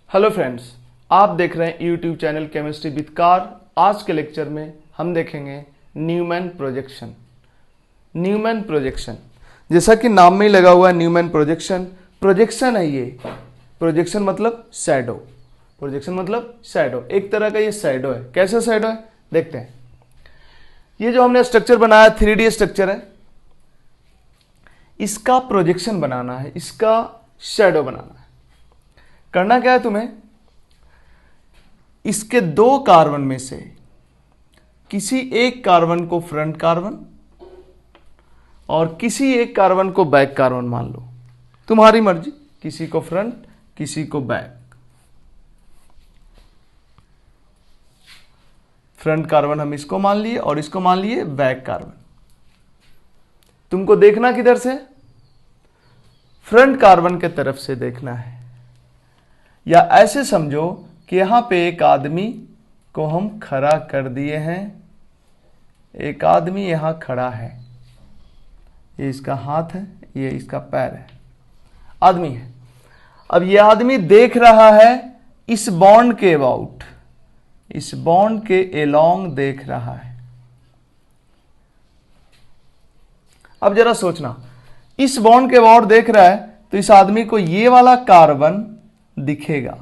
Hello friends, आप देख रहे हैं YouTube channel chemistry with car. आज के लेक्चर में हम देखेंगे न्यूमैन प्रोजेक्शन। न्यूमैन प्रोजेक्शन जैसा कि नाम में ही लगा हुआ है, न्यूमैन प्रोजेक्शन प्रोजेक्शन है। ये प्रोजेक्शन मतलब शैडो, प्रोजेक्शन मतलब शैडो, एक तरह का ये शैडो है। कैसा शैडो है देखते हैं। ये जो हमने स्ट्रक्चर बनाया 3D स्ट्रक्चर है, इसका प्रोजेक्शन बनाना है, इसका शैडो बनाना है। करना क्या है तुम्हें, इसके दो कार्बन में से किसी एक कार्बन को फ्रंट कार्बन और किसी एक कार्बन को बैक कार्बन मान लो, तुम्हारी मर्जी, किसी को फ्रंट किसी को बैक। फ्रंट कार्बन हम इसको मान लिए और इसको मान लिए बैक कार्बन। तुमको देखना किधर से, फ्रंट कार्बन के तरफ से देखना है। या ऐसे समझो कि यहां पे एक आदमी को हम खड़ा कर दिए हैं, एक आदमी यहां खड़ा है, ये इसका हाथ है, ये इसका पैर है, आदमी है। अब ये आदमी देख रहा है इस बॉन्ड के अबाउट, इस बॉन्ड के एलोंग देख रहा है। अब जरा सोचना, इस बॉन्ड के अबाउट देख रहा है तो इस आदमी को ये वाला कार्बन दिखेगा,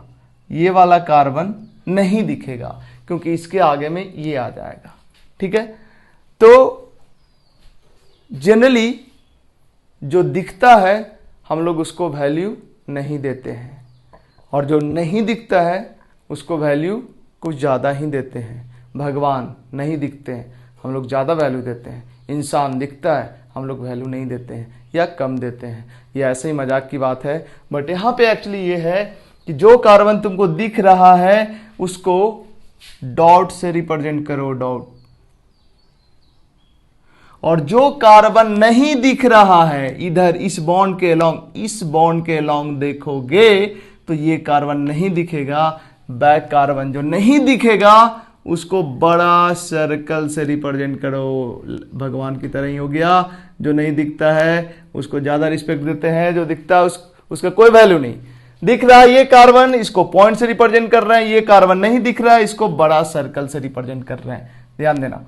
ये वाला कार्बन नहीं दिखेगा, क्योंकि इसके आगे में ये आ जाएगा। ठीक है, तो जनरली जो दिखता है हम लोग उसको वैल्यू नहीं देते हैं, और जो नहीं दिखता है उसको वैल्यू कुछ ज़्यादा ही देते हैं। भगवान नहीं दिखते हैं, हम लोग ज़्यादा वैल्यू देते हैं। इंसान दिखता है, हम लोग वैल्यू नहीं देते हैं या कम देते हैं। ये ऐसे ही मजाक की बात है, बट यहाँ पे एक्चुअली ये है कि जो कार्बन तुमको दिख रहा है उसको डॉट से रिप्रेजेंट करो, डॉट। और जो कार्बन नहीं दिख रहा है इधर इस बॉन्ड के अलोंग, इस बॉन्ड के अलोंग देखोगे तो ये कार्बन नहीं दिखेगा। बैक कार्बन जो नहीं दिखेगा उसको बड़ा सर्कल से रिप्रेजेंट करो, भगवान की तरह ही हो गया। जो नहीं दिखता है उसको ज्यादा रिस्पेक्ट देते हैं, जो दिखता है उसका कोई वैल्यू नहीं। दिख रहा है ये कार्बन, इसको पॉइंट से रिप्रेजेंट कर रहे हैं, ये कार्बन नहीं दिख रहा है, इसको बड़ा सर्कल से रिप्रेजेंट कर रहे हैं। ध्यान देना,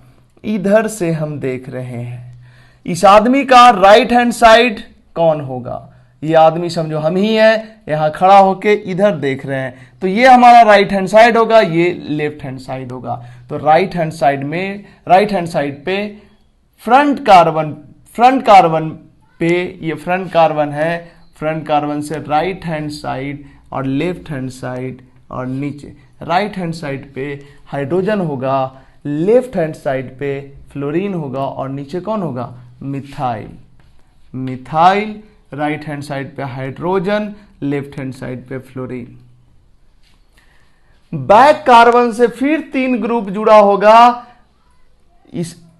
इधर से हम देख रहे हैं इस आदमी का राइट हैंड साइड कौन होगा। ये आदमी समझो हम ही है, यहां खड़ा होके इधर देख रहे हैं, तो ये हमारा राइट हैंड साइड होगा, ये लेफ्ट हैंड साइड होगा। तो राइट हैंड साइड में, राइट हैंड साइड पे फ्रंट कार्बन पे ये फ्रंट कार्बन है, फ्रंट कार्बन से राइट हैंड साइड और लेफ्ट हैंड साइड और नीचे। राइट हैंड साइड पे हाइड्रोजन होगा, लेफ्ट हैंड साइड पे फ्लोरीन होगा और नीचे कौन होगा, methyl. Methyl, right hand side पे हाइड्रोजन, लेफ्ट हैंड साइड पे फ्लोरीन। बैक कार्बन से फिर 3 ग्रुप जुड़ा होगा,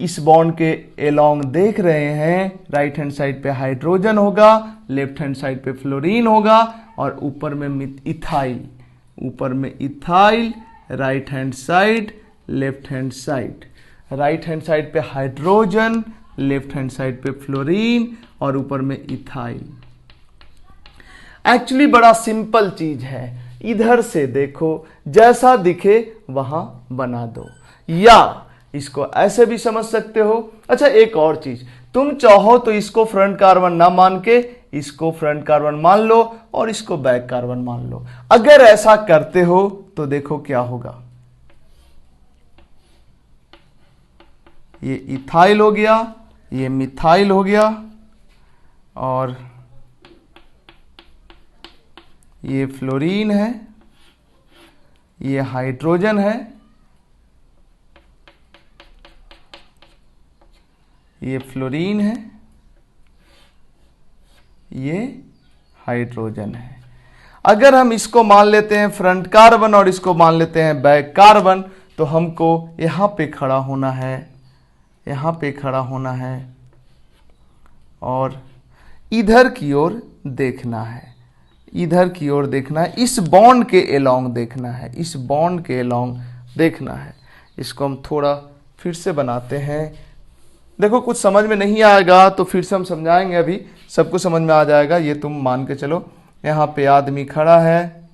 इस बॉन्ड के एलोंग देख रहे हैं। राइट हैंड साइड पे हाइड्रोजन होगा, लेफ्ट हैंड साइड पे फ्लोरीन होगा और ऊपर में इथाइल, ऊपर में ethyl, right hand side, left hand side. Right hand side पे हाइड्रोजन, लेफ्ट हैंड साइड पे फ्लोरीन और ऊपर में इथाइल। एक्चुअली बड़ा सिंपल चीज है, इधर से देखो, जैसा दिखे वहां बना दो, या इसको ऐसे भी समझ सकते हो। अच्छा, एक और चीज, तुम चाहो तो इसको फ्रंट कार्बन ना मान के इसको फ्रंट कार्बन मान लो और इसको बैक कार्बन मान लो। अगर ऐसा करते हो तो देखो क्या होगा, ये इथाइल हो गया, ये मिथाइल हो गया और ये फ्लोरीन है, ये हाइड्रोजन है, ये फ्लोरीन है, ये हाइड्रोजन है। अगर हम इसको मान लेते हैं फ्रंट कार्बन और इसको मान लेते हैं बैक कार्बन, तो हमको यहां पे खड़ा होना है, यहां पे खड़ा होना है और इधर की ओर देखना है, इधर की ओर देखना है, इस बॉन्ड के एलोंग देखना है, इस बॉन्ड के एलोंग देखना है। इसको हम थोड़ा फिर से बनाते हैं। देखो, कुछ समझ में नहीं आएगा तो फिर से हम समझाएंगे, अभी सबको समझ में आ जाएगा, ये तुम मान के चलो। यहाँ पे आदमी खड़ा है,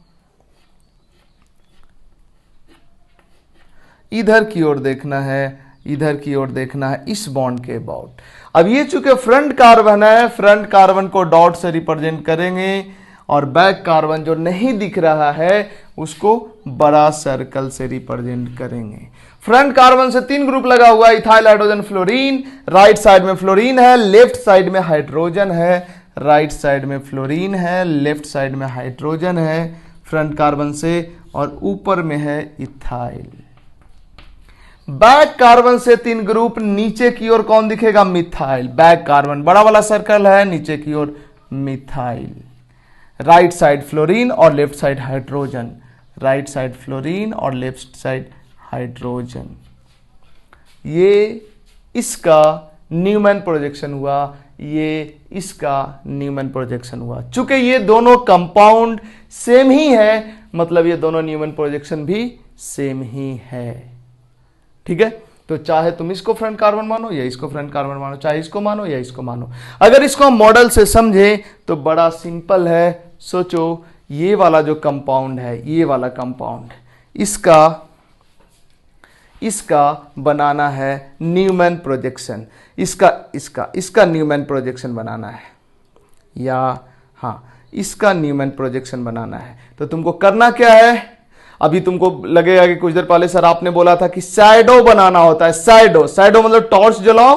इधर की ओर देखना है, इधर की ओर देखना है इस बॉन्ड के अबाउट। अब ये चूंकि फ्रंट कार्बन है, फ्रंट कार्बन को डॉट से रिप्रेजेंट करेंगे और बैक कार्बन जो नहीं दिख रहा है उसको बड़ा सर्कल से रिप्रेजेंट करेंगे। फ्रंट कार्बन से 3 ग्रुप लगा हुआ है, ethyl hydrogen fluorine. Right side में फ्लोरीन है, लेफ्ट साइड में हाइड्रोजन है। राइट साइड में फ्लोरीन है, लेफ्ट साइड में हाइड्रोजन है फ्रंट कार्बन से, और ऊपर में है इथाइल। बैक कार्बन से 3 ग्रुप, नीचे की ओर कौन दिखेगा? मिथाइल। बैक कार्बन बड़ा वाला सर्कल है, नीचे की ओर मिथाइल। राइट साइड फ्लोरीन और left side hydrogen. Right side fluorine और लेफ्ट साइड हाइड्रोजन। ये इसका न्यूमैन प्रोजेक्शन हुआ, ये इसका न्यूमैन प्रोजेक्शन हुआ। चूंकि ये दोनों कंपाउंड सेम ही है, मतलब ये दोनों न्यूमैन प्रोजेक्शन भी सेम ही है। ठीक है, तो चाहे तुम इसको फ्रंट कार्बन मानो या इसको फ्रंट कार्बन मानो, चाहे इसको मानो या इसको मानो। अगर इसको हम मॉडल से समझे तो बड़ा सिंपल है। सोचो, ये वाला जो कंपाउंड है, ये वाला कंपाउंड, इसका बनाना है न्यूमैन प्रोजेक्शन। इसका न्यूमैन प्रोजेक्शन बनाना है, या हाँ, इसका न्यूमैन प्रोजेक्शन बनाना है। तो तुमको करना क्या है? अभी तुमको लगेगा कि कुछ देर पहले सर आपने बोला था कि शैडो बनाना होता है। शैडो मतलब टॉर्च जलाओ,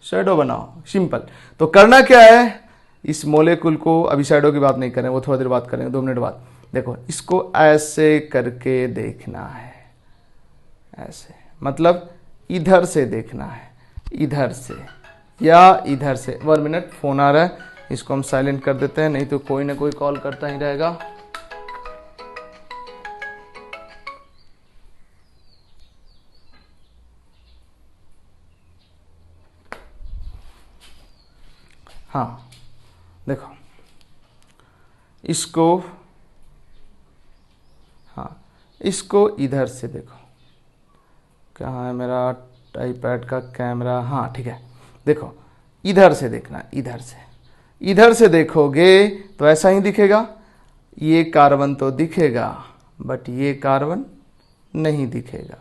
शैडो बनाओ, सिंपल। तो करना क्या है? इस मोलेकुल को, अभी शैडो की बात नहीं करें, वो थोड़ी देर बात करेंगे, 2 मिनट बाद। देखो, इसको ऐसे करके देखना है, ऐसे, मतलब इधर से देखना है, इधर से या इधर से। 1 मिनट, फोन आ रहा है, इसको हम साइलेंट कर देते हैं, नहीं तो कोई ना कोई कॉल करता ही रहेगा। हाँ देखो, इसको इधर से देखो। कहाँ है मेरा आईपैड का कैमरा? हाँ ठीक है, देखो इधर से देखना, इधर से देखोगे तो ऐसा ही दिखेगा। ये कार्बन तो दिखेगा, बट ये कार्बन नहीं दिखेगा।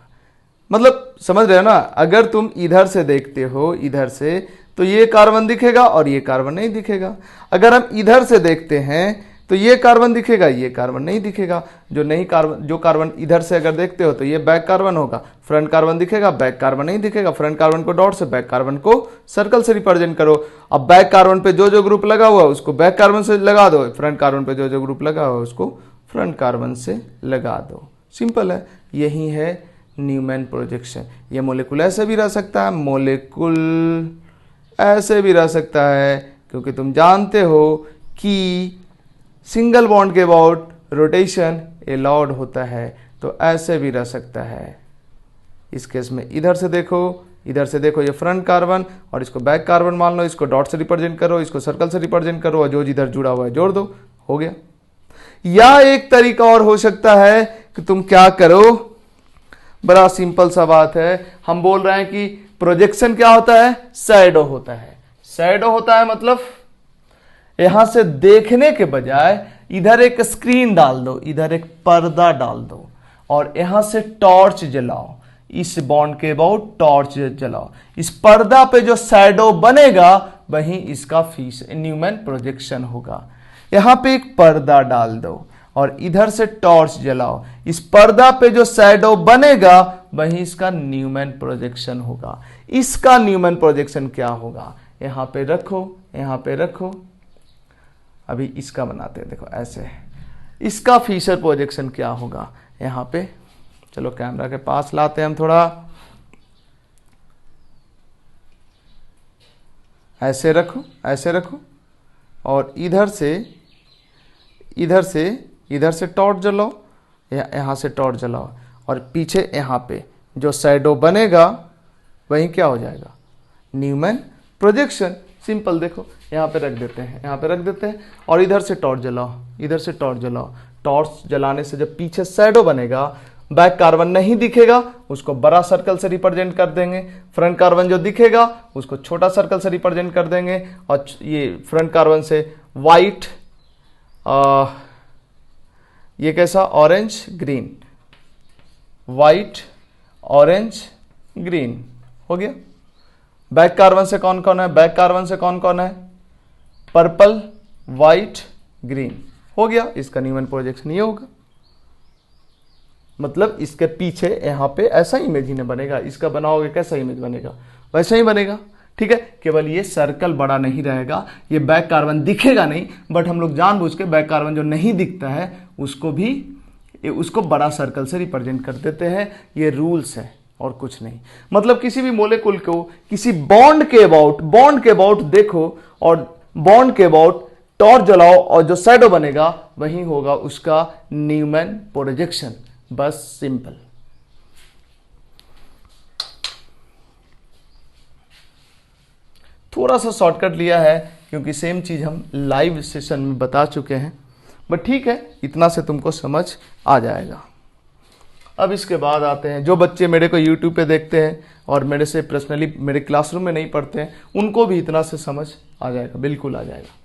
मतलब समझ रहे हो ना? अगर तुम इधर से देखते हो, इधर से, तो ये कार्बन दिखेगा और ये कार्बन नहीं दिखेगा। अगर हम इधर से देखते हैं तो ये कार्बन दिखेगा, ये कार्बन नहीं दिखेगा। जो कार्बन इधर से अगर देखते हो तो ये बैक कार्बन होगा, फ्रंट कार्बन दिखेगा, बैक कार्बन नहीं दिखेगा। फ्रंट कार्बन को डॉट से, बैक कार्बन को सर्कल से रिप्रेजेंट करो। अब बैक कार्बन पे जो जो ग्रुप लगा हुआ है उसको बैक कार्बन से लगा दो, फ्रंट कार्बन पे जो जो ग्रुप लगा हुआ है उसको फ्रंट कार्बन से लगा दो। सिंपल है, यही है न्यूमैन प्रोजेक्शन। ये मोलेकुल ऐसे भी रह सकता है, मोलेकुल ऐसे भी रह सकता है, क्योंकि तुम जानते हो कि सिंगल बॉन्ड के अबाउट रोटेशन अलाउड होता है, तो ऐसे भी रह सकता है। इस केस में इधर से देखो ये फ्रंट कार्बन, और इसको बैक कार्बन मान लो, इसको डॉट से रिप्रेजेंट करो, इसको सर्कल से रिप्रेजेंट करो, और जो जिधर जुड़ा हुआ है जोड़ दो, हो गया। या एक तरीका और हो सकता है कि तुम क्या करो, बड़ा सिंपल सा बात है। हम बोल रहे हैं कि प्रोजेक्शन क्या होता है? शैडो होता है। शैडो होता है मतलब यहां से देखने के बजाय इधर एक स्क्रीन डाल दो, इधर एक पर्दा डाल दो, और यहां से टॉर्च जलाओ, इस बॉन्ड के अबाउट टॉर्च जलाओ। इस पर्दा पे जो शैडो बनेगा वही इसका न्यूमैन प्रोजेक्शन होगा। यहां पे एक पर्दा डाल दो और इधर से टॉर्च जलाओ, इस पर्दा पे जो शैडो बनेगा वही इसका न्यूमैन प्रोजेक्शन होगा। इसका न्यूमैन प्रोजेक्शन क्या होगा? यहां पे रखो, अभी इसका बनाते हैं, देखो ऐसे। इसका फिशर प्रोजेक्शन क्या होगा? यहां पे चलो कैमरा के पास लाते हैं हम थोड़ा, ऐसे रखो, और इधर से टॉर्च जलाओ, यहां से टॉर्च जलाओ, और पीछे यहां पे जो शैडो बनेगा वही क्या हो जाएगा? Newman projection. सिंपल, देखो यहां पे रख देते हैं, और इधर से टॉर्च जलाओ। टॉर्च जलाने से जब पीछे शैडो बनेगा, बैक कार्बन नहीं दिखेगा, उसको बड़ा सर्कल से रिप्रेजेंट कर देंगे। फ्रंट कार्बन जो दिखेगा उसको छोटा सर्कल से रिप्रेजेंट कर देंगे, और ये फ्रंट कार्बन से वाइट, ये कैसा? Orange green, white orange, green, हो गया। बैक कार्बन से कौन कौन है? बैक कार्बन से कौन कौन है? पर्पल, व्हाइट, ग्रीन, हो गया। इसका न्यूमैन प्रोजेक्शन ये होगा। मतलब इसके पीछे यहां पे ऐसा इमेज ही नहीं बनेगा, इसका बनाओगे कैसा इमेज बनेगा? वैसा ही बनेगा, ठीक है। केवल ये सर्कल बड़ा नहीं रहेगा, ये बैक कार्बन दिखेगा नहीं, बट हम लोग जानबूझ के बैक कार्बन जो नहीं दिखता है उसको बड़ा सर्कल से रिप्रेजेंट कर देते हैं। ये रूल्स है और कुछ नहीं। मतलब किसी भी मोलेकुल को किसी बॉन्ड के अबाउट देखो और बॉन्ड के अबाउट टॉर्च जलाओ और जो शैडो बनेगा वही होगा उसका न्यूमैन प्रोजेक्शन। बस सिंपल। थोड़ा सा शॉर्टकट लिया है क्योंकि सेम चीज हम लाइव सेशन में बता चुके हैं, बट ठीक है, इतना से तुमको समझ आ जाएगा। अब इसके बाद आते हैं जो बच्चे मेरे को YouTube पे देखते हैं और मेरे से पर्सनली मेरे क्लासरूम में नहीं पढ़ते हैं, उनको भी इतना से समझ आ जाएगा, बिल्कुल आ जाएगा।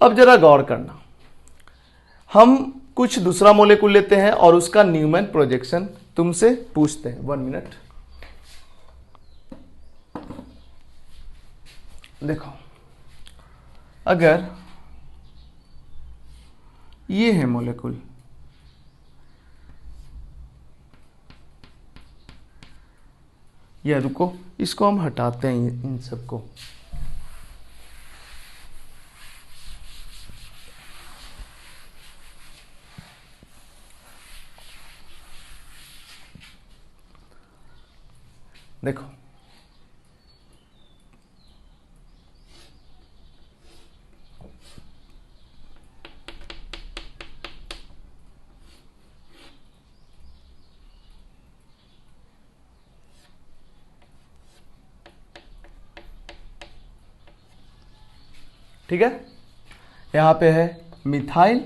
अब जरा गौर करना, हम कुछ दूसरा मोलेकुल लेते हैं और उसका न्यूमैन प्रोजेक्शन तुमसे पूछते हैं। 1 मिनट, देखो, अगर ये है मोलेकुल, या रुको, इसको हम हटाते हैं इन सबको। देखो, ठीक है, यहां पे है मिथाइल,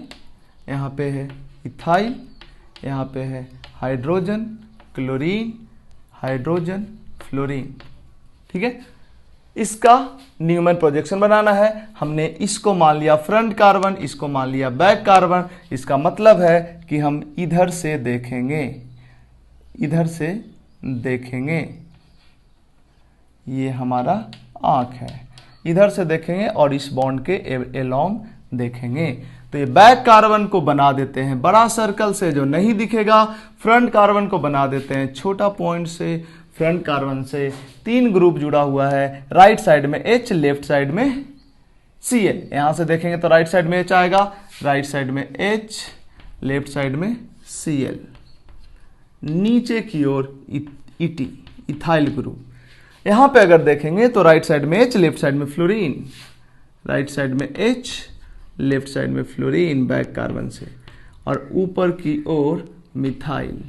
यहां पे है इथाइल, यहां पे है हाइड्रोजन, क्लोरीन, हाइड्रोजन, फ्लोरीन, ठीक है। इसका न्यूमैन प्रोजेक्शन बनाना है। हमने इसको मान लिया फ्रंट कार्बन, इसको मान लिया बैक कार्बन। इसका मतलब है कि हम इधर से देखेंगे, इधर से देखेंगे, ये हमारा आंख है, इधर से देखेंगे और इस बॉन्ड के एलोंग देखेंगे। तो ये बैक कार्बन को बना देते हैं बड़ा सर्कल से जो नहीं दिखेगा, फ्रंट कार्बन को बना देते हैं छोटा पॉइंट से। फ्रंट कार्बन से 3 ग्रुप जुड़ा हुआ है, राइट साइड में H, लेफ्ट साइड में Cl। यहां से देखेंगे तो राइट साइड में H आएगा, राइट साइड में H, लेफ्ट साइड में Cl, नीचे की ओर इथाइल ग्रुप। यहां पे अगर देखेंगे तो राइट साइड में H, लेफ्ट साइड में फ्लोरीन, राइट साइड में H, लेफ्ट साइड में फ्लोरीन बैक कार्बन से, और ऊपर की ओर मिथाइल।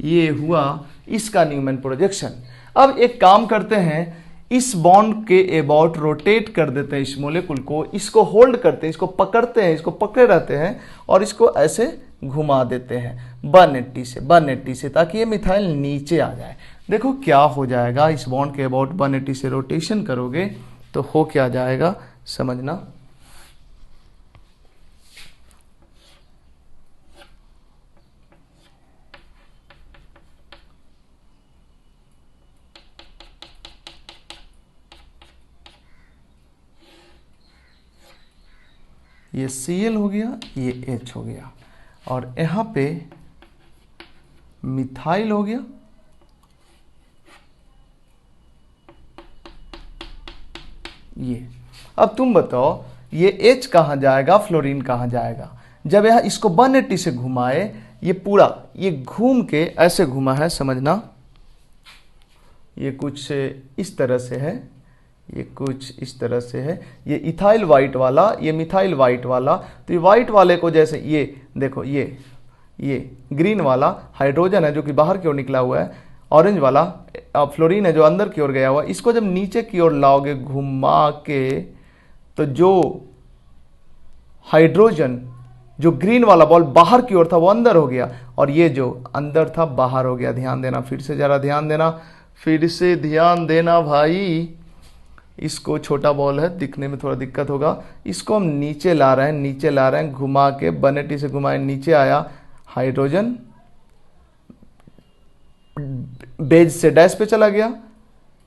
ये हुआ इसका न्यूमैन प्रोजेक्शन। अब एक काम करते हैं, इस बॉन्ड के अबाउट रोटेट कर देते हैं इस मोलेकुल को, इसको होल्ड करते हैं, इसको पकड़ते हैं, इसको पकड़े रहते हैं और इसको ऐसे घुमा देते हैं 180 से, ताकि ये मिथाइल नीचे आ जाए। देखो क्या हो जाएगा, इस बॉन्ड के अबाउट 180 से रोटेशन करोगे तो हो क्या जाएगा, समझना। ये Cl हो गया, ये H हो गया, और यहां पे मिथाइल हो गया, ये। अब तुम बताओ ये H कहां जाएगा, फ्लोरीन कहां जाएगा? जब यहां इसको 180 से घुमाए, ये पूरा ये घूम के ऐसे घुमा है, समझना। ये कुछ इस तरह से है, ये कुछ इस तरह से है, ये इथाइल वाइट वाला, ये मिथाइल वाइट वाला। तो ये वाइट वाले को जैसे ये देखो, ये ग्रीन वाला हाइड्रोजन है जो कि बाहर की ओर निकला हुआ है, ऑरेंज वाला फ्लोरीन है जो अंदर की ओर गया हुआ है। इसको जब नीचे की ओर लाओगे घुमा के, तो जो हाइड्रोजन, जो ग्रीन वाला बॉल बाहर की ओर था वो अंदर हो गया, और ये जो अंदर था बाहर हो गया। ध्यान देना, फिर से जरा ध्यान देना, फिर से ध्यान देना भाई। इसको छोटा बॉल है, दिखने में थोड़ा दिक्कत होगा। इसको हम नीचे ला रहे हैं, नीचे ला रहे हैं, घुमा के 180 से घुमाए, नीचे आया हाइड्रोजन, बेज से डैश पे चला गया,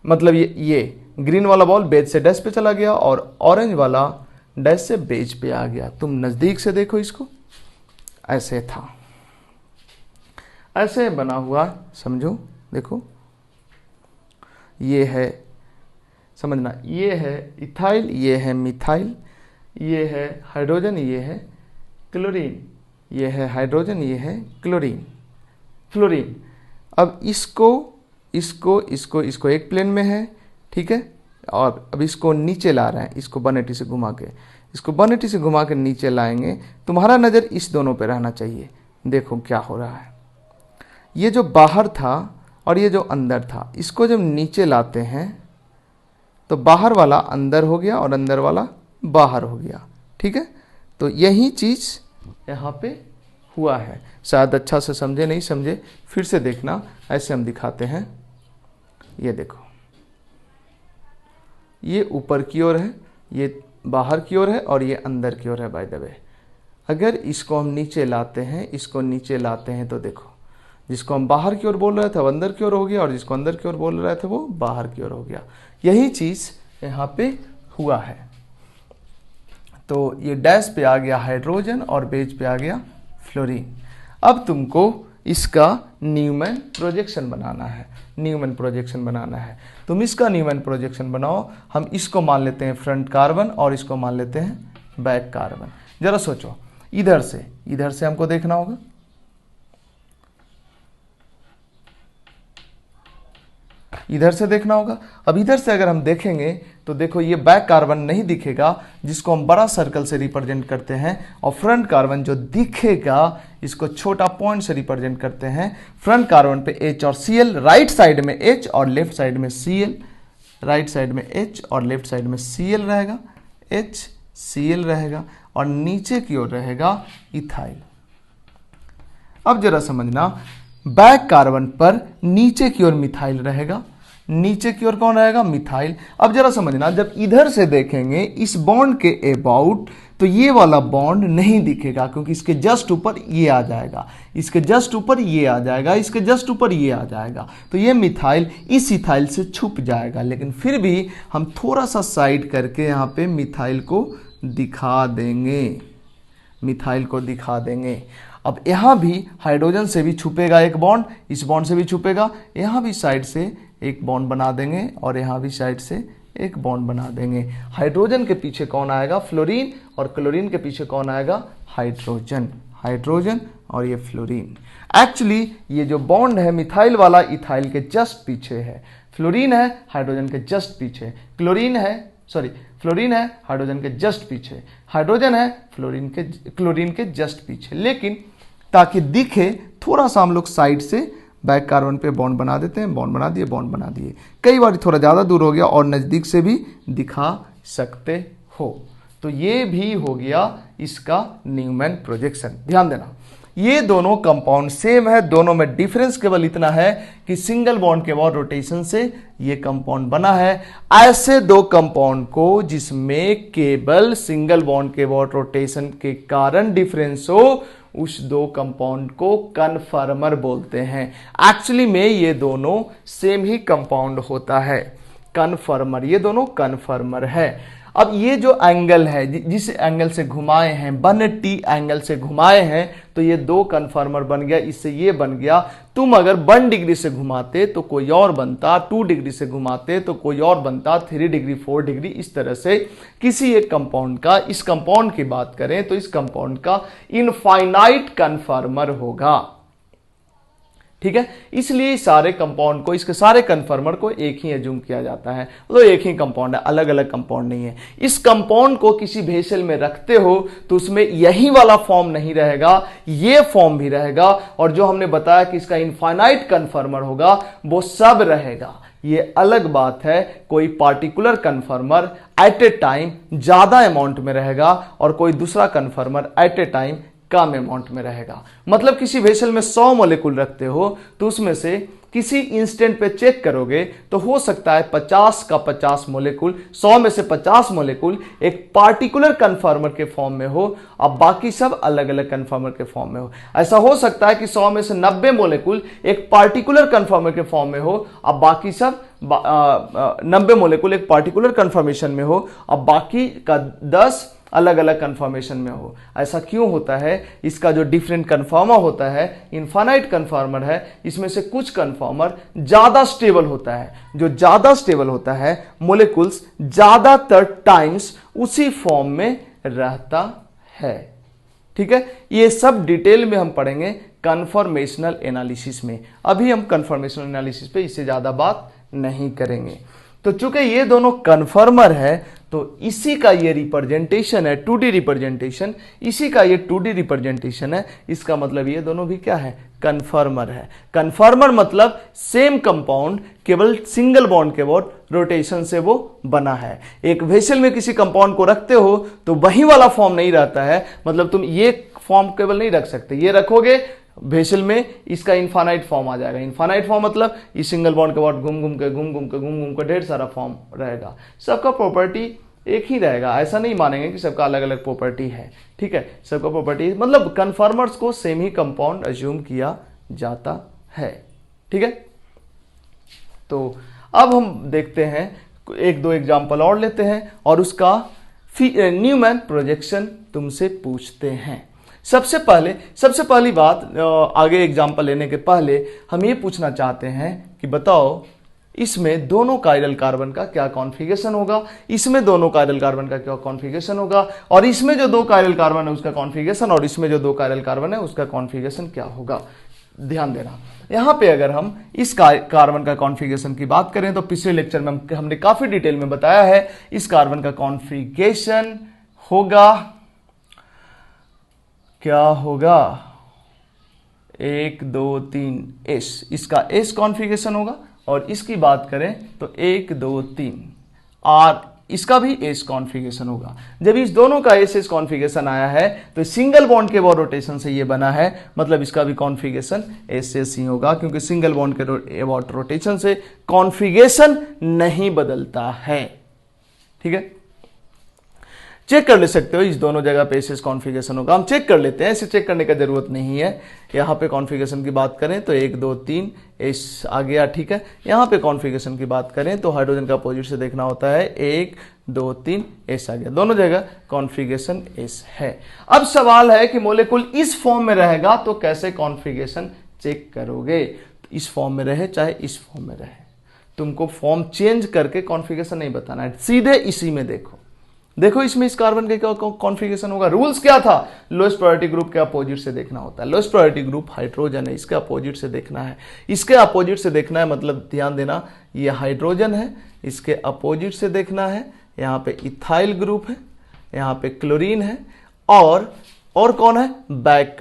मतलब ये ग्रीन वाला बॉल बेज से डैश पे चला गया और ऑरेंज वाला डैश से बेज पे आ गया। तुम नजदीक से देखो इसको, ऐसे था, ऐसे बना हुआ, समझो। देखो ये है, समझना, ये है इथाइल, ये है मिथाइल, ये है हाइड्रोजन, ये है क्लोरीन, ये है हाइड्रोजन, ये है क्लोरीन, फ्लोरीन। अब इसको एक प्लेन में है, ठीक है, और अब इसको नीचे ला रहे हैं, इसको 180 से घुमा के, इसको 180 से घुमा के नीचे लाएंगे। तुम्हारा नज़र इस दोनों पे रहना चाहिए। देखो क्या हो रहा है, ये जो बाहर था और ये जो अंदर था, इसको जब नीचे लाते हैं तो बाहर वाला अंदर हो गया और अंदर वाला बाहर हो गया, ठीक है। तो यही चीज़ यहाँ पे हुआ है। शायद अच्छा से समझे, नहीं समझे फिर से देखना, ऐसे हम दिखाते हैं। ये देखो, ये ऊपर की ओर है, ये बाहर की ओर है और ये अंदर की ओर है। बाय द वे, अगर इसको हम नीचे लाते हैं, इसको नीचे लाते हैं, तो देखो जिसको हम बाहर की ओर बोल रहे थे वो अंदर की ओर हो गया और जिसको अंदर की ओर बोल रहे थे वो बाहर की ओर हो गया। यही चीज़ यहाँ पे हुआ है। तो ये डैश पे आ गया हाइड्रोजन और बेज पे आ गया फ्लोरीन। अब तुमको इसका न्यूमैन प्रोजेक्शन बनाना है, न्यूमैन प्रोजेक्शन बनाना है। तुम इसका न्यूमैन प्रोजेक्शन बनाओ। हम इसको मान लेते हैं फ्रंट कार्बन और इसको मान लेते हैं बैक कार्बन। जरा सोचो, इधर से हमको देखना होगा, इधर से देखना होगा। अब इधर से अगर हम देखेंगे तो देखो ये बैक कार्बन नहीं दिखेगा, जिसको हम बड़ा सर्कल से रिप्रेजेंट करते हैं, और फ्रंट कार्बन जो दिखेगा इसको छोटा पॉइंट से रिप्रेजेंट करते हैं। फ्रंट कार्बन पे H और Cl, राइट साइड में H और लेफ्ट साइड में Cl, राइट साइड में H और लेफ्ट साइड में Cl रहेगा, HCl रहेगा, और नीचे की ओर रहेगा इथाइल। अब जरा समझना, बैक कार्बन पर नीचे की ओर मिथाइल रहेगा, नीचे की ओर कौन रहेगा? मिथाइल। अब जरा समझना, जब इधर से देखेंगे इस बॉन्ड के अबाउट, तो ये वाला बॉन्ड नहीं दिखेगा, क्योंकि इसके जस्ट ऊपर ये आ जाएगा, इसके जस्ट ऊपर ये आ जाएगा, इसके जस्ट ऊपर ये आ जाएगा, तो ये मिथाइल इस इथाइल से छुप जाएगा। लेकिन फिर भी हम थोड़ा सा साइड करके यहाँ पे मिथाइल को दिखा देंगे, मिथाइल को दिखा देंगे। अब यहाँ भी हाइड्रोजन से भी छुपेगा एक बॉन्ड, इस बॉन्ड से भी छुपेगा, यहाँ भी साइड से एक बॉन्ड बना देंगे और यहाँ भी साइड से एक बॉन्ड बना देंगे। हाइड्रोजन के पीछे कौन आएगा? फ्लोरीन, और क्लोरीन के पीछे कौन आएगा? हाइड्रोजन, हाइड्रोजन और ये फ्लोरीन। एक्चुअली ये जो बॉन्ड है मिथाइल वाला इथाइल के जस्ट पीछे है, फ्लोरीन है हाइड्रोजन के जस्ट पीछे, फ्लोरीन है हाइड्रोजन के जस्ट पीछे, हाइड्रोजन है क्लोरीन के जस्ट पीछे। लेकिन ताकि दिखे थोड़ा सा हम लोग साइड से बैक कार्बन पे बॉन्ड बना देते हैं, बॉन्ड बना दिए, बॉन्ड बना दिए। कई बार थोड़ा ज़्यादा दूर हो गया और नज़दीक से भी दिखा सकते हो। तो ये भी हो गया इसका न्यूमैन प्रोजेक्शन। ध्यान देना, ये दोनों कंपाउंड सेम है, दोनों में डिफरेंस केवल इतना है कि सिंगल बॉन्ड के बाद रोटेशन से ये कंपाउंड बना है। ऐसे दो कंपाउंड को जिसमें केवल सिंगल बॉन्ड के बाद रोटेशन के कारण डिफरेंस हो, उस दो कंपाउंड को कन्फर्मर बोलते हैं। एक्चुअली में ये दोनों सेम ही कंपाउंड होता है, कन्फर्मर, ये दोनों कन्फर्मर है। अब ये जो एंगल है, जिस एंगल से घुमाए हैं, 180 एंगल से घुमाए हैं, तो ये दो कन्फर्मर बन गया, इससे ये बन गया। तुम अगर 1 डिग्री से घुमाते तो कोई और बनता, 2 डिग्री से घुमाते तो कोई और बनता, 3 डिग्री, 4 डिग्री, इस तरह से किसी एक कंपाउंड का, इस कंपाउंड की बात करें तो इस कंपाउंड का इनफाइनाइट कन्फर्मर होगा। ठीक है, इसलिए सारे कंपाउंड को, इसके सारे कन्फर्मर को एक ही एज्यूम किया जाता है, तो एक ही कंपाउंड है, अलग अलग कंपाउंड नहीं है। इस कंपाउंड को किसी वेसल में रखते हो तो उसमें यही वाला फॉर्म नहीं रहेगा, ये फॉर्म भी रहेगा, और जो हमने बताया कि इसका इनफाइनाइट कन्फर्मर होगा वो सब रहेगा। ये अलग बात है, कोई particular conformer at a time ज्यादा अमाउंट में रहेगा और कोई दूसरा कन्फर्मर एट ए टाइम कम अमाउंट में रहेगा। मतलब किसी वेसल में 100 मॉलिक्यूल रखते हो तो उसमें से किसी इंस्टेंट पे चेक करोगे तो हो सकता है 50 का 50 मॉलिक्यूल, 100 में से 50 मॉलिक्यूल एक पार्टिकुलर कन्फर्मर के फॉर्म में हो, अब बाकी सब अलग अलग कन्फर्मर के फॉर्म में हो। ऐसा हो सकता है कि 100 में से 90 मॉलिक्यूल एक पार्टिकुलर कन्फर्मर के फॉर्म में हो, अब बाकी सब 90 मॉलिक्यूल एक पार्टिकुलर कन्फर्मेशन में हो, अब बाकी का 10 अलग अलग कन्फर्मेशन में हो। ऐसा क्यों होता है? इसका जो डिफरेंट कन्फर्मर होता है, इनफाइनाइट कन्फर्मर है, इसमें से कुछ कन्फर्मर ज्यादा स्टेबल होता है। जो ज्यादा स्टेबल होता है, मोलिकुल्स ज्यादातर टाइम्स उसी फॉर्म में रहता है। ठीक है, ये सब डिटेल में हम पढ़ेंगे कन्फर्मेशनल एनालिसिस में। अभी हम कन्फर्मेशनल एनालिसिस पे इससे ज्यादा बात नहीं करेंगे। तो चूंकि ये दोनों कन्फर्मर है तो इसी का ये रिप्रेजेंटेशन है 2D रिप्रेजेंटेशन, इसी का ये 2D रिप्रेजेंटेशन है। इसका मतलब ये दोनों भी क्या है? कन्फर्मर है। कन्फर्मर मतलब सेम कंपाउंड केवल सिंगल बॉन्ड के बाद रोटेशन से वो बना है। एक वेसल में किसी कंपाउंड को रखते हो तो वही वाला फॉर्म नहीं रहता है, मतलब तुम ये फॉर्म केवल नहीं रख सकते, ये रखोगे वेसल में, इसका इनफाइनाइट फॉर्म आ जाएगा। इनफाइनाइट फॉर्म मतलब इस सिंगल बॉन्ड के बाद घूम घूम के ढेर सारा फॉर्म रहेगा। सबका प्रॉपर्टी एक ही रहेगा, ऐसा नहीं मानेंगे कि सबका अलग अलग प्रॉपर्टी है। ठीक है, सबका प्रॉपर्टी मतलब कन्फर्मर्स को सेम ही कंपाउंड अज्यूम किया जाता है। ठीक है, तो अब हम देखते हैं एक दो एग्जाम्पल और लेते हैं और उसका न्यूमैन प्रोजेक्शन तुमसे पूछते हैं। सबसे पहली बात, आगे एग्जाम्पल लेने के पहले हम ये पूछना चाहते हैं कि बताओ इसमें दोनों कायरल कार्बन का क्या कॉन्फ़िगरेशन होगा, इसमें दोनों कायरल कार्बन का क्या कॉन्फ़िगरेशन होगा, और इसमें जो दो कायरल कार्बन है उसका कॉन्फ़िगरेशन, और इसमें जो दो कायरल कार्बन है उसका कॉन्फ़िगरेशन क्या होगा। ध्यान देना, यहां पे अगर हम इस कार्बन का कॉन्फ़िगरेशन की बात करें तो पिछले लेक्चर में हमने काफी डिटेल में बताया है। इस कार्बन का कॉन्फ़िगरेशन होगा, क्या होगा, 1 2 3 S, इसका S कॉन्फ़िगरेशन होगा। और इसकी बात करें तो 1 2 3 R, इसका भी S कॉन्फ़िगरेशन होगा। जब इस दोनों का S कॉन्फ़िगरेशन आया है तो सिंगल बॉन्ड के बाद रोटेशन से ये बना है, मतलब इसका भी कॉन्फ़िगरेशन S ही होगा, क्योंकि सिंगल बॉन्ड के अबाउट रोटेशन से कॉन्फ़िगरेशन नहीं बदलता है। ठीक है, चेक कर ले सकते हो, इस दोनों जगह पे एस कॉन्फ़िगरेशन होगा। हम चेक कर लेते हैं, इसे चेक करने का जरूरत नहीं है। यहाँ पे कॉन्फ़िगरेशन की बात करें तो 1 2 3 एस आ गया। ठीक है, यहाँ पे कॉन्फ़िगरेशन की बात करें तो हाइड्रोजन का अपोजिट से देखना होता है, 1 2 3 एस आ गया। दोनों जगह कॉन्फ़िगरेशन एस है। अब सवाल है कि मोलेकुल इस फॉर्म में रहेगा तो कैसे कॉन्फ़िगरेशन चेक करोगे। तो इस फॉर्म में रहे चाहे इस फॉर्म में रहे, तुमको फॉर्म चेंज करके कॉन्फ़िगरेशन नहीं बताना है, सीधे इसी में देखो इसमें इस कार्बन के क्या कॉन्फ़िगरेशन होगा। रूल्स क्या था? लोएस्ट प्रायोरिटी ग्रुप के अपोजिट से देखना होता है। लोएस्ट प्रायोरिटी ग्रुप हाइड्रोजन है, इसके अपोजिट से देखना है, इसके अपोजिट से देखना है, मतलब ध्यान देना ये हाइड्रोजन है, इसके अपोजिट से देखना है। यहाँ पे इथाइल ग्रुप है, यहाँ पे क्लोरीन है, और कौन है? बैक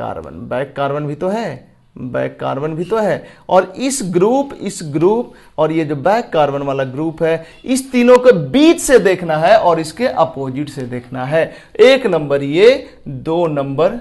कार्बन भी तो है, बैक कार्बन भी तो है। और इस ग्रुप और ये जो बैक कार्बन वाला ग्रुप है, इस तीनों के बीच से देखना है और इसके अपोजिट से देखना है। 1 नंबर ये, 2 नंबर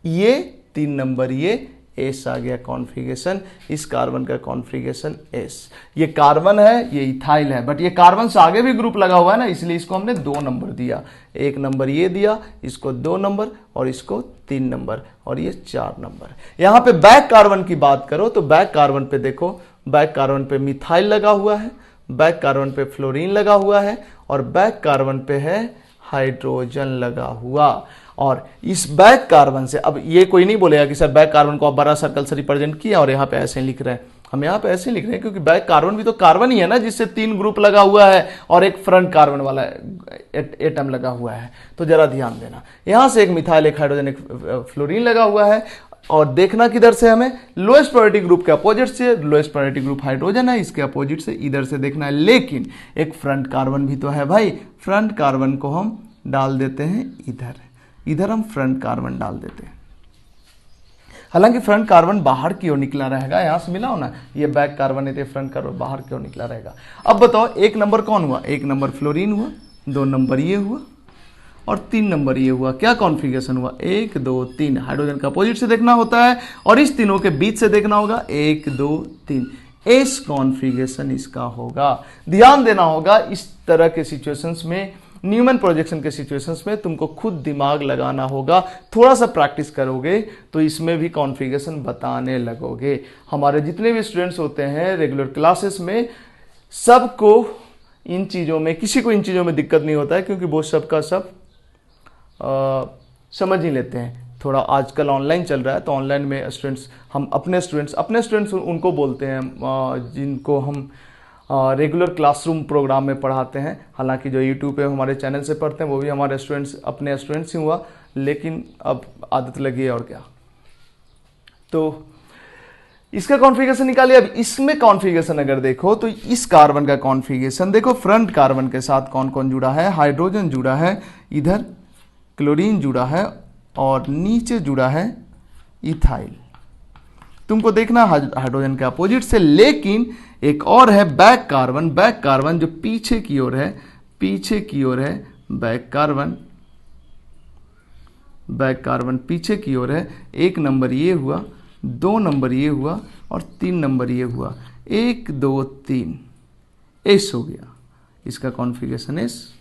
ये, 3 नंबर ये, एस आ गया कॉन्फ़िगरेशन। इस कार्बन का कॉन्फ़िगरेशन एस। ये कार्बन है, ये इथाइल है, बट ये कार्बन से आगे भी ग्रुप लगा हुआ है ना, इसलिए इसको हमने 2 नंबर दिया। 1 नंबर ये दिया, इसको 2 नंबर, और इसको 3 नंबर, और ये 4 नंबर। यहां पे बैक कार्बन की बात करो तो बैक कार्बन पे देखो, बैक कार्बन पे मिथाइल लगा हुआ है, बैक कार्बन पे फ्लोरीन लगा हुआ है, और बैक कार्बन पे है हाइड्रोजन लगा हुआ। और इस बैक कार्बन से, अब ये कोई नहीं बोलेगा कि सर बैक कार्बन को आप बड़ा सर्कल से रिप्रेजेंट किया और यहाँ पे ऐसे लिख रहे हैं। हम यहाँ पे ऐसे लिख रहे हैं क्योंकि बैक कार्बन भी तो कार्बन ही है ना, जिससे 3 ग्रुप लगा हुआ है और एक फ्रंट कार्बन वाला एटम लगा हुआ है। तो जरा ध्यान देना, यहाँ से एक मिथाइल, एक हाइड्रोजन, एक फ्लोरीन लगा हुआ है, और देखना किधर से हमें? लोएस्ट प्रायोरिटी ग्रुप के अपोजिट से। लोएस्ट प्रायोरिटी ग्रुप हाइड्रोजन है, इसके अपोजिट से इधर से देखना है। लेकिन एक फ्रंट कार्बन भी तो है भाई, फ्रंट कार्बन को हम डाल देते हैं इधर हम फ्रंट कार्बन डाल देते हैं। हालांकि फ्रंट कार्बन बाहर की ओर निकला रहेगा, यहां से मिला हो ना, ये बैक कार्बन है तो फ्रंट कार्बन बाहर की ओर निकला रहेगा। अब बताओ 1 नंबर कौन हुआ? 1 नंबर फ्लोरीन हुआ, 2 नंबर ये हुआ, और 3 नंबर ये हुआ। क्या कॉन्फ़िगरेशन हुआ? 1 2 3। हाइड्रोजन का अपोजिट से देखना होता है और इस तीनों के बीच से देखना होगा। 1 2 3 एस कॉन्फ़िगरेशन इसका होगा। ध्यान देना होगा इस तरह के सिचुएशंस में, न्यूमैन प्रोजेक्शन के सिचुएशंस में तुमको खुद दिमाग लगाना होगा। थोड़ा सा प्रैक्टिस करोगे तो इसमें भी कॉन्फ़िगरेशन बताने लगोगे। हमारे जितने भी स्टूडेंट्स होते हैं रेगुलर क्लासेस में, सबको इन चीज़ों में, किसी को इन चीज़ों में दिक्कत नहीं होता है, क्योंकि वो सबका सब समझ ही लेते हैं। थोड़ा आजकल ऑनलाइन चल रहा है तो ऑनलाइन में स्टूडेंट्स, हम अपने स्टूडेंट्स उनको बोलते हैं जिनको हम रेगुलर क्लासरूम प्रोग्राम में पढ़ाते हैं। हालांकि जो यूट्यूब पे हमारे चैनल से पढ़ते हैं वो भी हमारे स्टूडेंट्स, अपने स्टूडेंट्स ही हुआ, लेकिन अब आदत लगी है और क्या। तो इसका कॉन्फ़िगरेशन निकालिए। अब इसमें कॉन्फ़िगरेशन अगर देखो तो इस कार्बन का कॉन्फ़िगरेशन देखो। फ्रंट कार्बन के साथ कौन कौन जुड़ा है? हाइड्रोजन जुड़ा है, इधर क्लोरीन जुड़ा है और नीचे जुड़ा है इथाइल। तुमको देखना हाइड्रोजन के अपोजिट से। लेकिन एक और है बैक कार्बन। बैक कार्बन जो पीछे की ओर है, पीछे की ओर है बैक कार्बन। बैक कार्बन पीछे की ओर है। 1 नंबर ये हुआ, 2 नंबर ये हुआ और 3 नंबर ये हुआ। 1 2 3 एस हो गया इसका कॉन्फ़िगरेशन एस।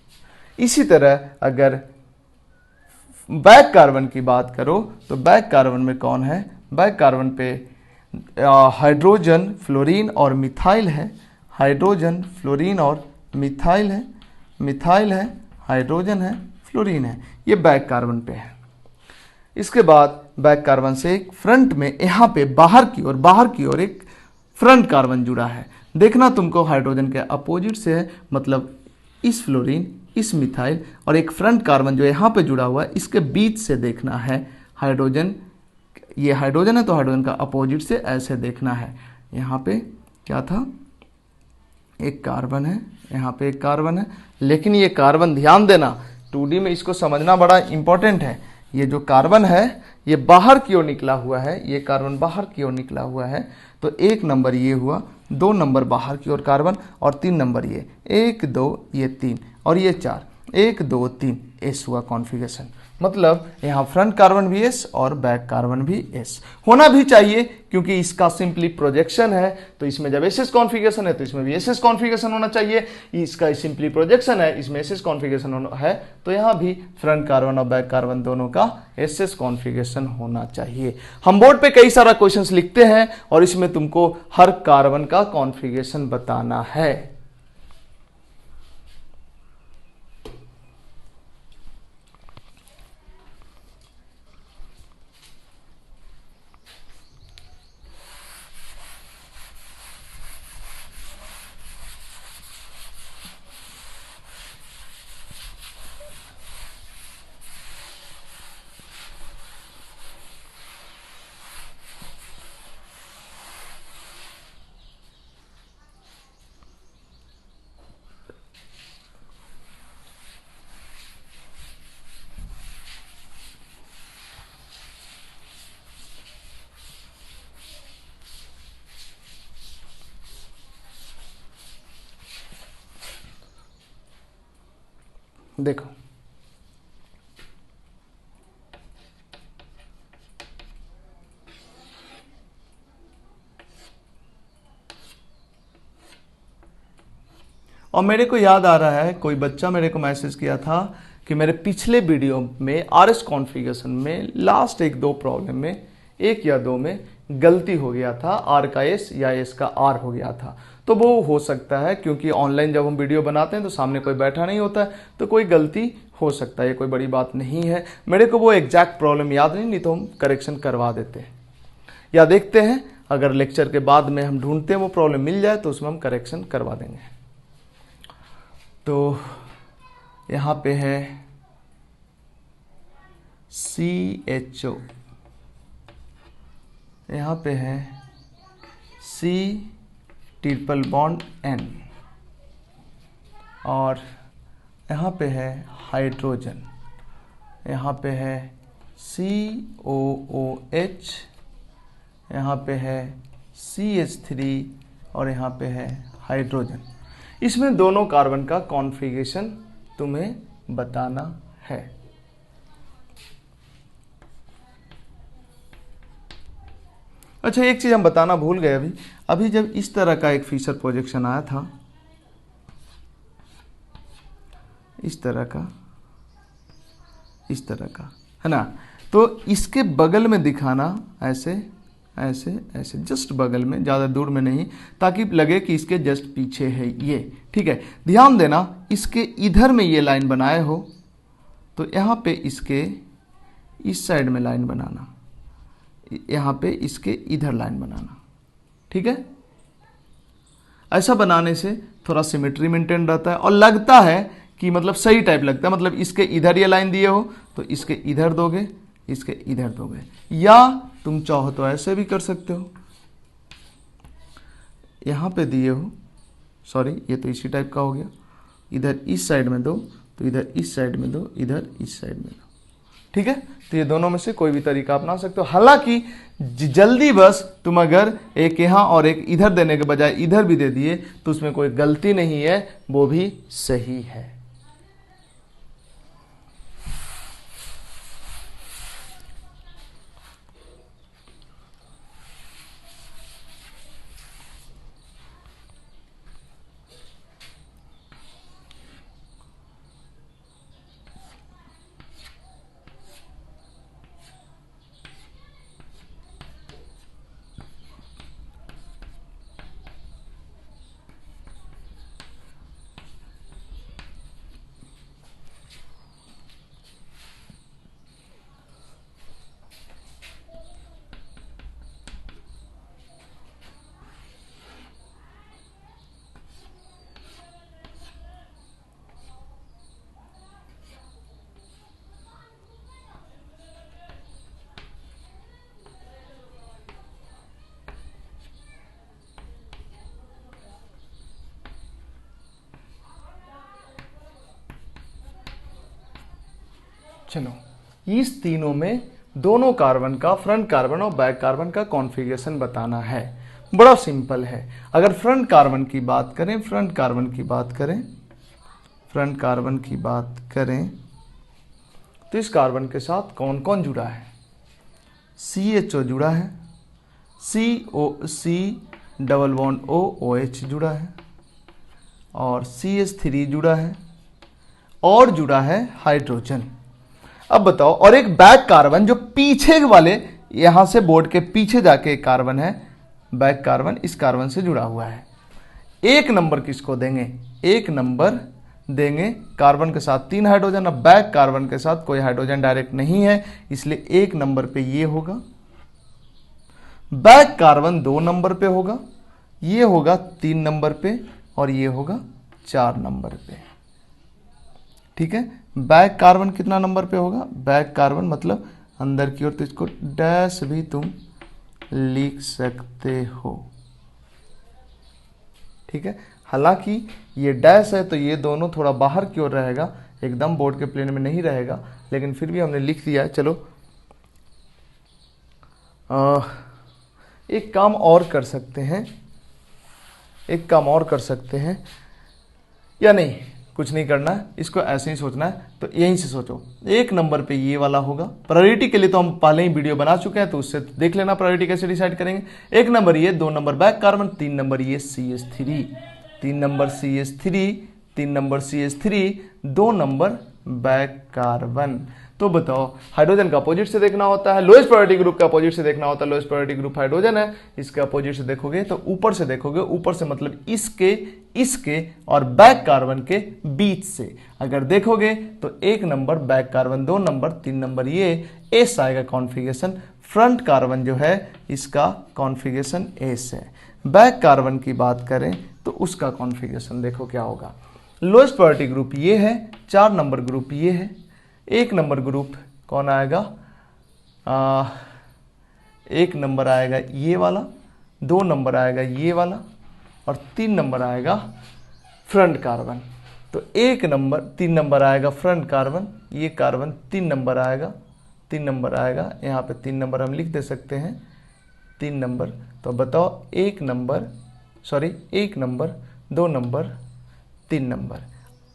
इसी तरह अगर बैक कार्बन की बात करो तो बैक कार्बन में कौन है? बैक कार्बन पे हाइड्रोजन, फ्लोरीन और मिथाइल है। हाइड्रोजन, फ्लोरीन और मिथाइल है। मिथाइल है, हाइड्रोजन है, फ्लोरीन है। ये बैक कार्बन पे है। इसके बाद बैक कार्बन से एक फ्रंट में, यहाँ पे बाहर की ओर एक फ्रंट कार्बन जुड़ा है। देखना तुमको हाइड्रोजन के अपोजिट से है, मतलब इस फ्लोरीन, इस मिथाइल और एक फ्रंट कार्बन जो यहाँ पे जुड़ा हुआ है, इसके बीच से देखना है हाइड्रोजन। ये हाइड्रोजन है तो हाइड्रोजन का अपोजिट से ऐसे देखना है। यहाँ पे क्या था? एक कार्बन है, यहाँ पे एक कार्बन है। लेकिन ये कार्बन, ध्यान देना 2D में इसको समझना बड़ा इंपॉर्टेंट है। ये जो कार्बन है ये बाहर की ओर निकला हुआ है, ये कार्बन बाहर की ओर निकला हुआ है। तो 1 नंबर ये हुआ, 2 नंबर बाहर की ओर कार्बन और 3 नंबर ये। 1 2 ये 3 और ये 4। 1 2 3 एस हुआ कॉन्फ़िगरेशन। मतलब यहाँ फ्रंट कार्बन भी एस और बैक कार्बन भी एस होना भी चाहिए, क्योंकि इसका सिंपली प्रोजेक्शन है। तो इसमें जब एस एस कॉन्फ़िगरेशन है तो इसमें भी एस एस कॉन्फ़िगरेशन होना चाहिए। इसका सिंपली प्रोजेक्शन है, इसमें एस एस कॉन्फ़िगरेशन है, तो यहाँ भी फ्रंट कार्बन और बैक कार्बन दोनों का एस एस कॉन्फ़िगरेशन होना चाहिए। हम बोर्ड पे कई सारा क्वेश्चंस लिखते हैं और इसमें तुमको हर कार्बन का कॉन्फ़िगरेशन बताना है। देखो और मेरे को याद आ रहा है, कोई बच्चा मेरे को मैसेज किया था कि मेरे पिछले वीडियो में आरएस कॉन्फ़िगरेशन में लास्ट 1-2 प्रॉब्लम में 1 या 2 में गलती हो गया था, आर का एस या एस का आर हो गया था। तो वो हो सकता है, क्योंकि ऑनलाइन जब हम वीडियो बनाते हैं तो सामने कोई बैठा नहीं होता है, तो कोई गलती हो सकता है, ये कोई बड़ी बात नहीं है। मेरे को वो एग्जैक्ट प्रॉब्लम याद नहीं तो हम करेक्शन करवा देते हैं या देखते हैं, अगर लेक्चर के बाद में हम ढूंढते हैं वो प्रॉब्लम मिल जाए तो उसमें हम करेक्शन करवा देंगे। तो यहाँ पे है CHO, यहाँ पे है C ट्रिपल बॉन्ड N और यहाँ पे है हाइड्रोजन, यहाँ पे है COOH, यहाँ पे है CH3 और यहाँ पे है हाइड्रोजन। इसमें दोनों कार्बन का कॉन्फ़िगरेशन तुम्हें बताना है। अच्छा, एक चीज हम बताना भूल गए अभी। अभी जब इस तरह का एक फिशर प्रोजेक्शन आया था, इस तरह का है ना, तो इसके बगल में दिखाना ऐसे ऐसे ऐसे, जस्ट बगल में, ज़्यादा दूर में नहीं, ताकि लगे कि इसके जस्ट पीछे है ये। ठीक है, ध्यान देना, इसके इधर में ये लाइन बनाए हो तो यहाँ पे इसके इस साइड में लाइन बनाना, यहाँ पे इसके इधर लाइन बनाना। ठीक है, ऐसा बनाने से थोड़ा सिमेट्री मेंटेन रहता है और लगता है कि मतलब सही टाइप लगता है। मतलब इसके इधर ये लाइन दिए हो तो इसके इधर दोगे, इसके इधर दोगे, या तुम चाहो तो ऐसे भी कर सकते हो। यहाँ पे दिए हो, सॉरी ये तो इसी टाइप का हो गया, इधर इस साइड में दो तो इधर इस साइड में दो, इधर इस साइड में दो। ठीक है, तो ये दोनों में से कोई भी तरीका अपना सकते हो। हालांकि जल्दी बस तुम अगर एक यहाँ और एक इधर देने के बजाय इधर भी दे दिए तो उसमें कोई गलती नहीं है, वो भी सही है। चलो, इस तीनों में दोनों कार्बन का, फ्रंट कार्बन और बैक कार्बन का कॉन्फ़िगरेशन बताना है। बड़ा सिंपल है। अगर फ्रंट कार्बन की बात करें, फ्रंट कार्बन की बात करें तो इस कार्बन के साथ कौन कौन जुड़ा है? CHO जुड़ा है, C डबल बॉन्ड OH जुड़ा है, और CH3 जुड़ा है, और जुड़ा है हाइड्रोजन। अब बताओ, और एक बैक कार्बन जो पीछे वाले, यहां से बोर्ड के पीछे जाके एक कार्बन है, बैक कार्बन इस कार्बन से जुड़ा हुआ है। एक नंबर किसको देंगे? एक नंबर देंगे कार्बन के साथ 3 हाइड्रोजन। अब बैक कार्बन के साथ कोई हाइड्रोजन डायरेक्ट नहीं है, इसलिए एक नंबर पे ये होगा। बैक कार्बन 2 नंबर पे होगा, ये होगा 3 नंबर पे, और ये होगा 4 नंबर पे। ठीक है, बैक कार्बन कितना नंबर पे होगा? बैक कार्बन मतलब अंदर की ओर, तो इसको डैश भी तुम लिख सकते हो। ठीक है, हालांकि ये डैश है तो ये दोनों थोड़ा बाहर की ओर रहेगा, एकदम बोर्ड के प्लेन में नहीं रहेगा, लेकिन फिर भी हमने लिख दिया है। चलो, एक काम और कर सकते हैं, या नहीं, कुछ नहीं करना है, इसको ऐसे ही सोचना है। तो यहीं से सोचो, एक नंबर पे ये वाला होगा। प्रायोरिटी के लिए तो हम पहले ही वीडियो बना चुके हैं, तो उससे देख लेना प्रायोरिटी कैसे डिसाइड करेंगे। एक नंबर ये, 2 नंबर बैक कार्बन, 3 नंबर ये CH3, 3 number CH3, 2 number back carbon. तो बताओ, हाइड्रोजन का अपोजिट से देखना होता है, लोएस्ट प्रायोरिटी ग्रुप का अपोजिट से देखना होता है। लोएस्ट प्रायोरिटी ग्रुप हाइड्रोजन है, इसके अपोजिट से देखोगे तो ऊपर से देखोगे, ऊपर से मतलब इसके और बैक कार्बन के बीच से अगर देखोगे तो एक number back carbon, 2 number, 3 number ये एस आएगा कॉन्फ़िगरेशन। फ्रंट कार्बन जो है इसका कॉन्फ़िगरेशन एस है। बैक कार्बन की बात करें तो उसका कॉन्फ़िगरेशन देखो क्या होगा। लोएस्ट प्रायोरिटी ग्रुप ये है, 4 नंबर ग्रुप ये है, 1 नंबर ग्रुप कौन आएगा? 1 नंबर आएगा ये वाला, 2 नंबर आएगा ये वाला, और 3 नंबर आएगा फ्रंट कार्बन। तो 1 नंबर, 3 नंबर आएगा फ्रंट कार्बन, ये कार्बन 3 नंबर आएगा, 3 नंबर आएगा, यहाँ पे 3 नंबर हम लिख दे सकते हैं, 3 नंबर। तो बताओ, 1 नंबर, 2 नंबर, 3 नंबर,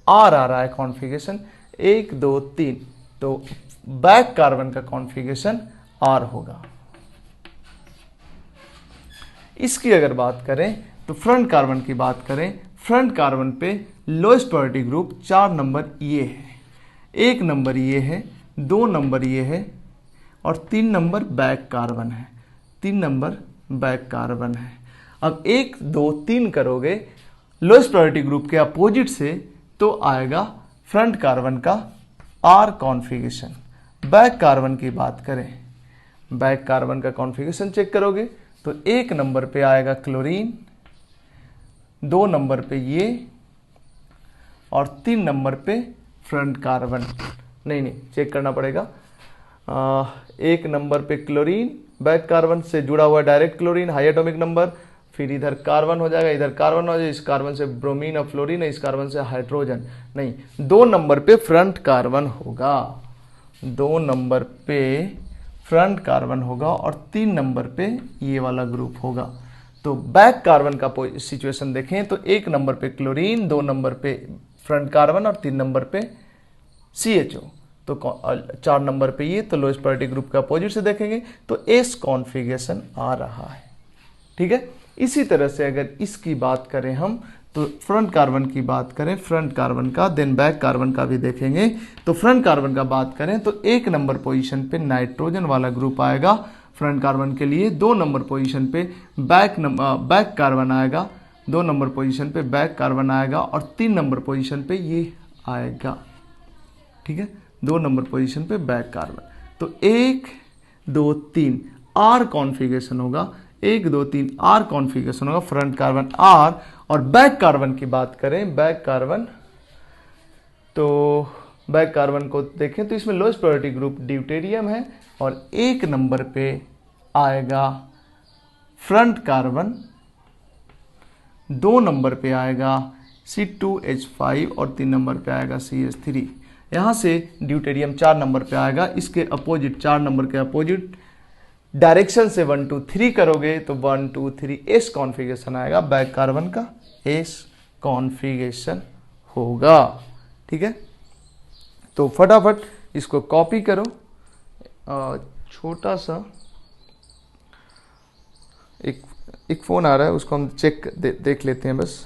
आर आ रहा है कॉन्फ़िगरेशन 1 2 3, तो बैक कार्बन का कॉन्फ़िगरेशन आर होगा। इसकी अगर बात करें तो फ्रंट कार्बन की बात करें, फ्रंट कार्बन पे लोएस्ट प्रायोरिटी ग्रुप 4 नंबर ये है, 1 नंबर ये है, 2 नंबर ये है और 3 नंबर बैक कार्बन है, 3 नंबर बैक कार्बन है। अब 1 2 3 करोगे लोएस्ट प्रायोरिटी ग्रुप के अपोजिट से तो आएगा फ्रंट कार्बन का आर कॉन्फ़िगरेशन। बैक कार्बन की बात करें, बैक कार्बन का कॉन्फ़िगरेशन चेक करोगे तो 1 नंबर पे आएगा क्लोरीन, 2 नंबर पे ये और 3 नंबर पे फ्रंट कार्बन। नहीं चेक करना पड़ेगा। 1 नंबर पे क्लोरीन, बैक कार्बन से जुड़ा हुआ direct chlorine, high atomic number, फिर इधर कार्बन हो जाएगा, इधर कार्बन हो जाएगा, इस कार्बन से ब्रोमीन और फ्लोरीन है, इस कार्बन से हाइड्रोजन। नहीं, 2 नंबर पे फ्रंट कार्बन होगा, 2 नंबर पे फ्रंट कार्बन होगा और 3 नंबर पे ये वाला ग्रुप होगा। तो बैक कार्बन का सिचुएशन देखें तो 1 नंबर पे क्लोरीन, 2 नंबर पे फ्रंट कार्बन और 3 नंबर पे CHO। तो 4 नंबर पे ये, तो लोएस्ट प्रायोरिटी ग्रुप का अपोजिट से देखेंगे तो एस कॉन्फ़िगरेशन आ रहा है। ठीक है, इसी तरह से अगर इसकी बात करें हम तो फ्रंट कार्बन की बात करें, फ्रंट कार्बन का, देन बैक कार्बन का भी देखेंगे। तो फ्रंट कार्बन का बात करें तो 1 नंबर पोजीशन पे नाइट्रोजन वाला ग्रुप आएगा फ्रंट कार्बन के लिए, 2 नंबर पोजीशन पे बैक कार्बन आएगा, 2 नंबर पोजीशन पे बैक कार्बन आएगा और 3 नंबर पोजीशन पे ये आएगा। ठीक है, 2 नंबर पोजीशन पे बैक कार्बन। तो 1 2 3 आर कॉन्फ़िगरेशन होगा, 1 2 3 आर कॉन्फ़िगरेशन होगा, फ्रंट कार्बन आर। और बैक कार्बन की बात करें, बैक कार्बन, तो बैक कार्बन को देखें तो इसमें लोएस्ट प्रायोरिटी ग्रुप ड्यूटेरियम है और 1 नंबर पे आएगा फ्रंट कार्बन, 2 नंबर पे आएगा C2H5 और 3 नंबर पे आएगा CH3। यहाँ से ड्यूटेरियम 4 नंबर पे आएगा, इसके अपोजिट 4 नंबर के अपोजिट डायरेक्शन से 1 2 3 करोगे तो 1 2 3 एस कॉन्फ़िगरेशन आएगा, बैक कार्बन का एस कॉन्फ़िगरेशन होगा। ठीक है, तो फटाफट इसको कॉपी करो। छोटा सा एक फोन आ रहा है, उसको हम देख लेते हैं। बस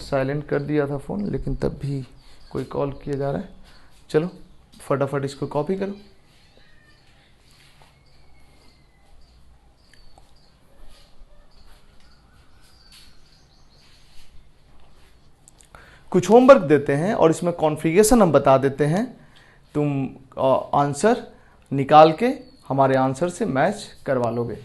साइलेंट कर दिया था फ़ोन, लेकिन तब भी कोई कॉल किया जा रहा है। चलो फटाफट इसको कॉपी करो। कुछ होमवर्क देते हैं और इसमें कॉन्फ़िगरेशन हम बता देते हैं, तुम आंसर निकाल के हमारे आंसर से मैच करवा लोगे।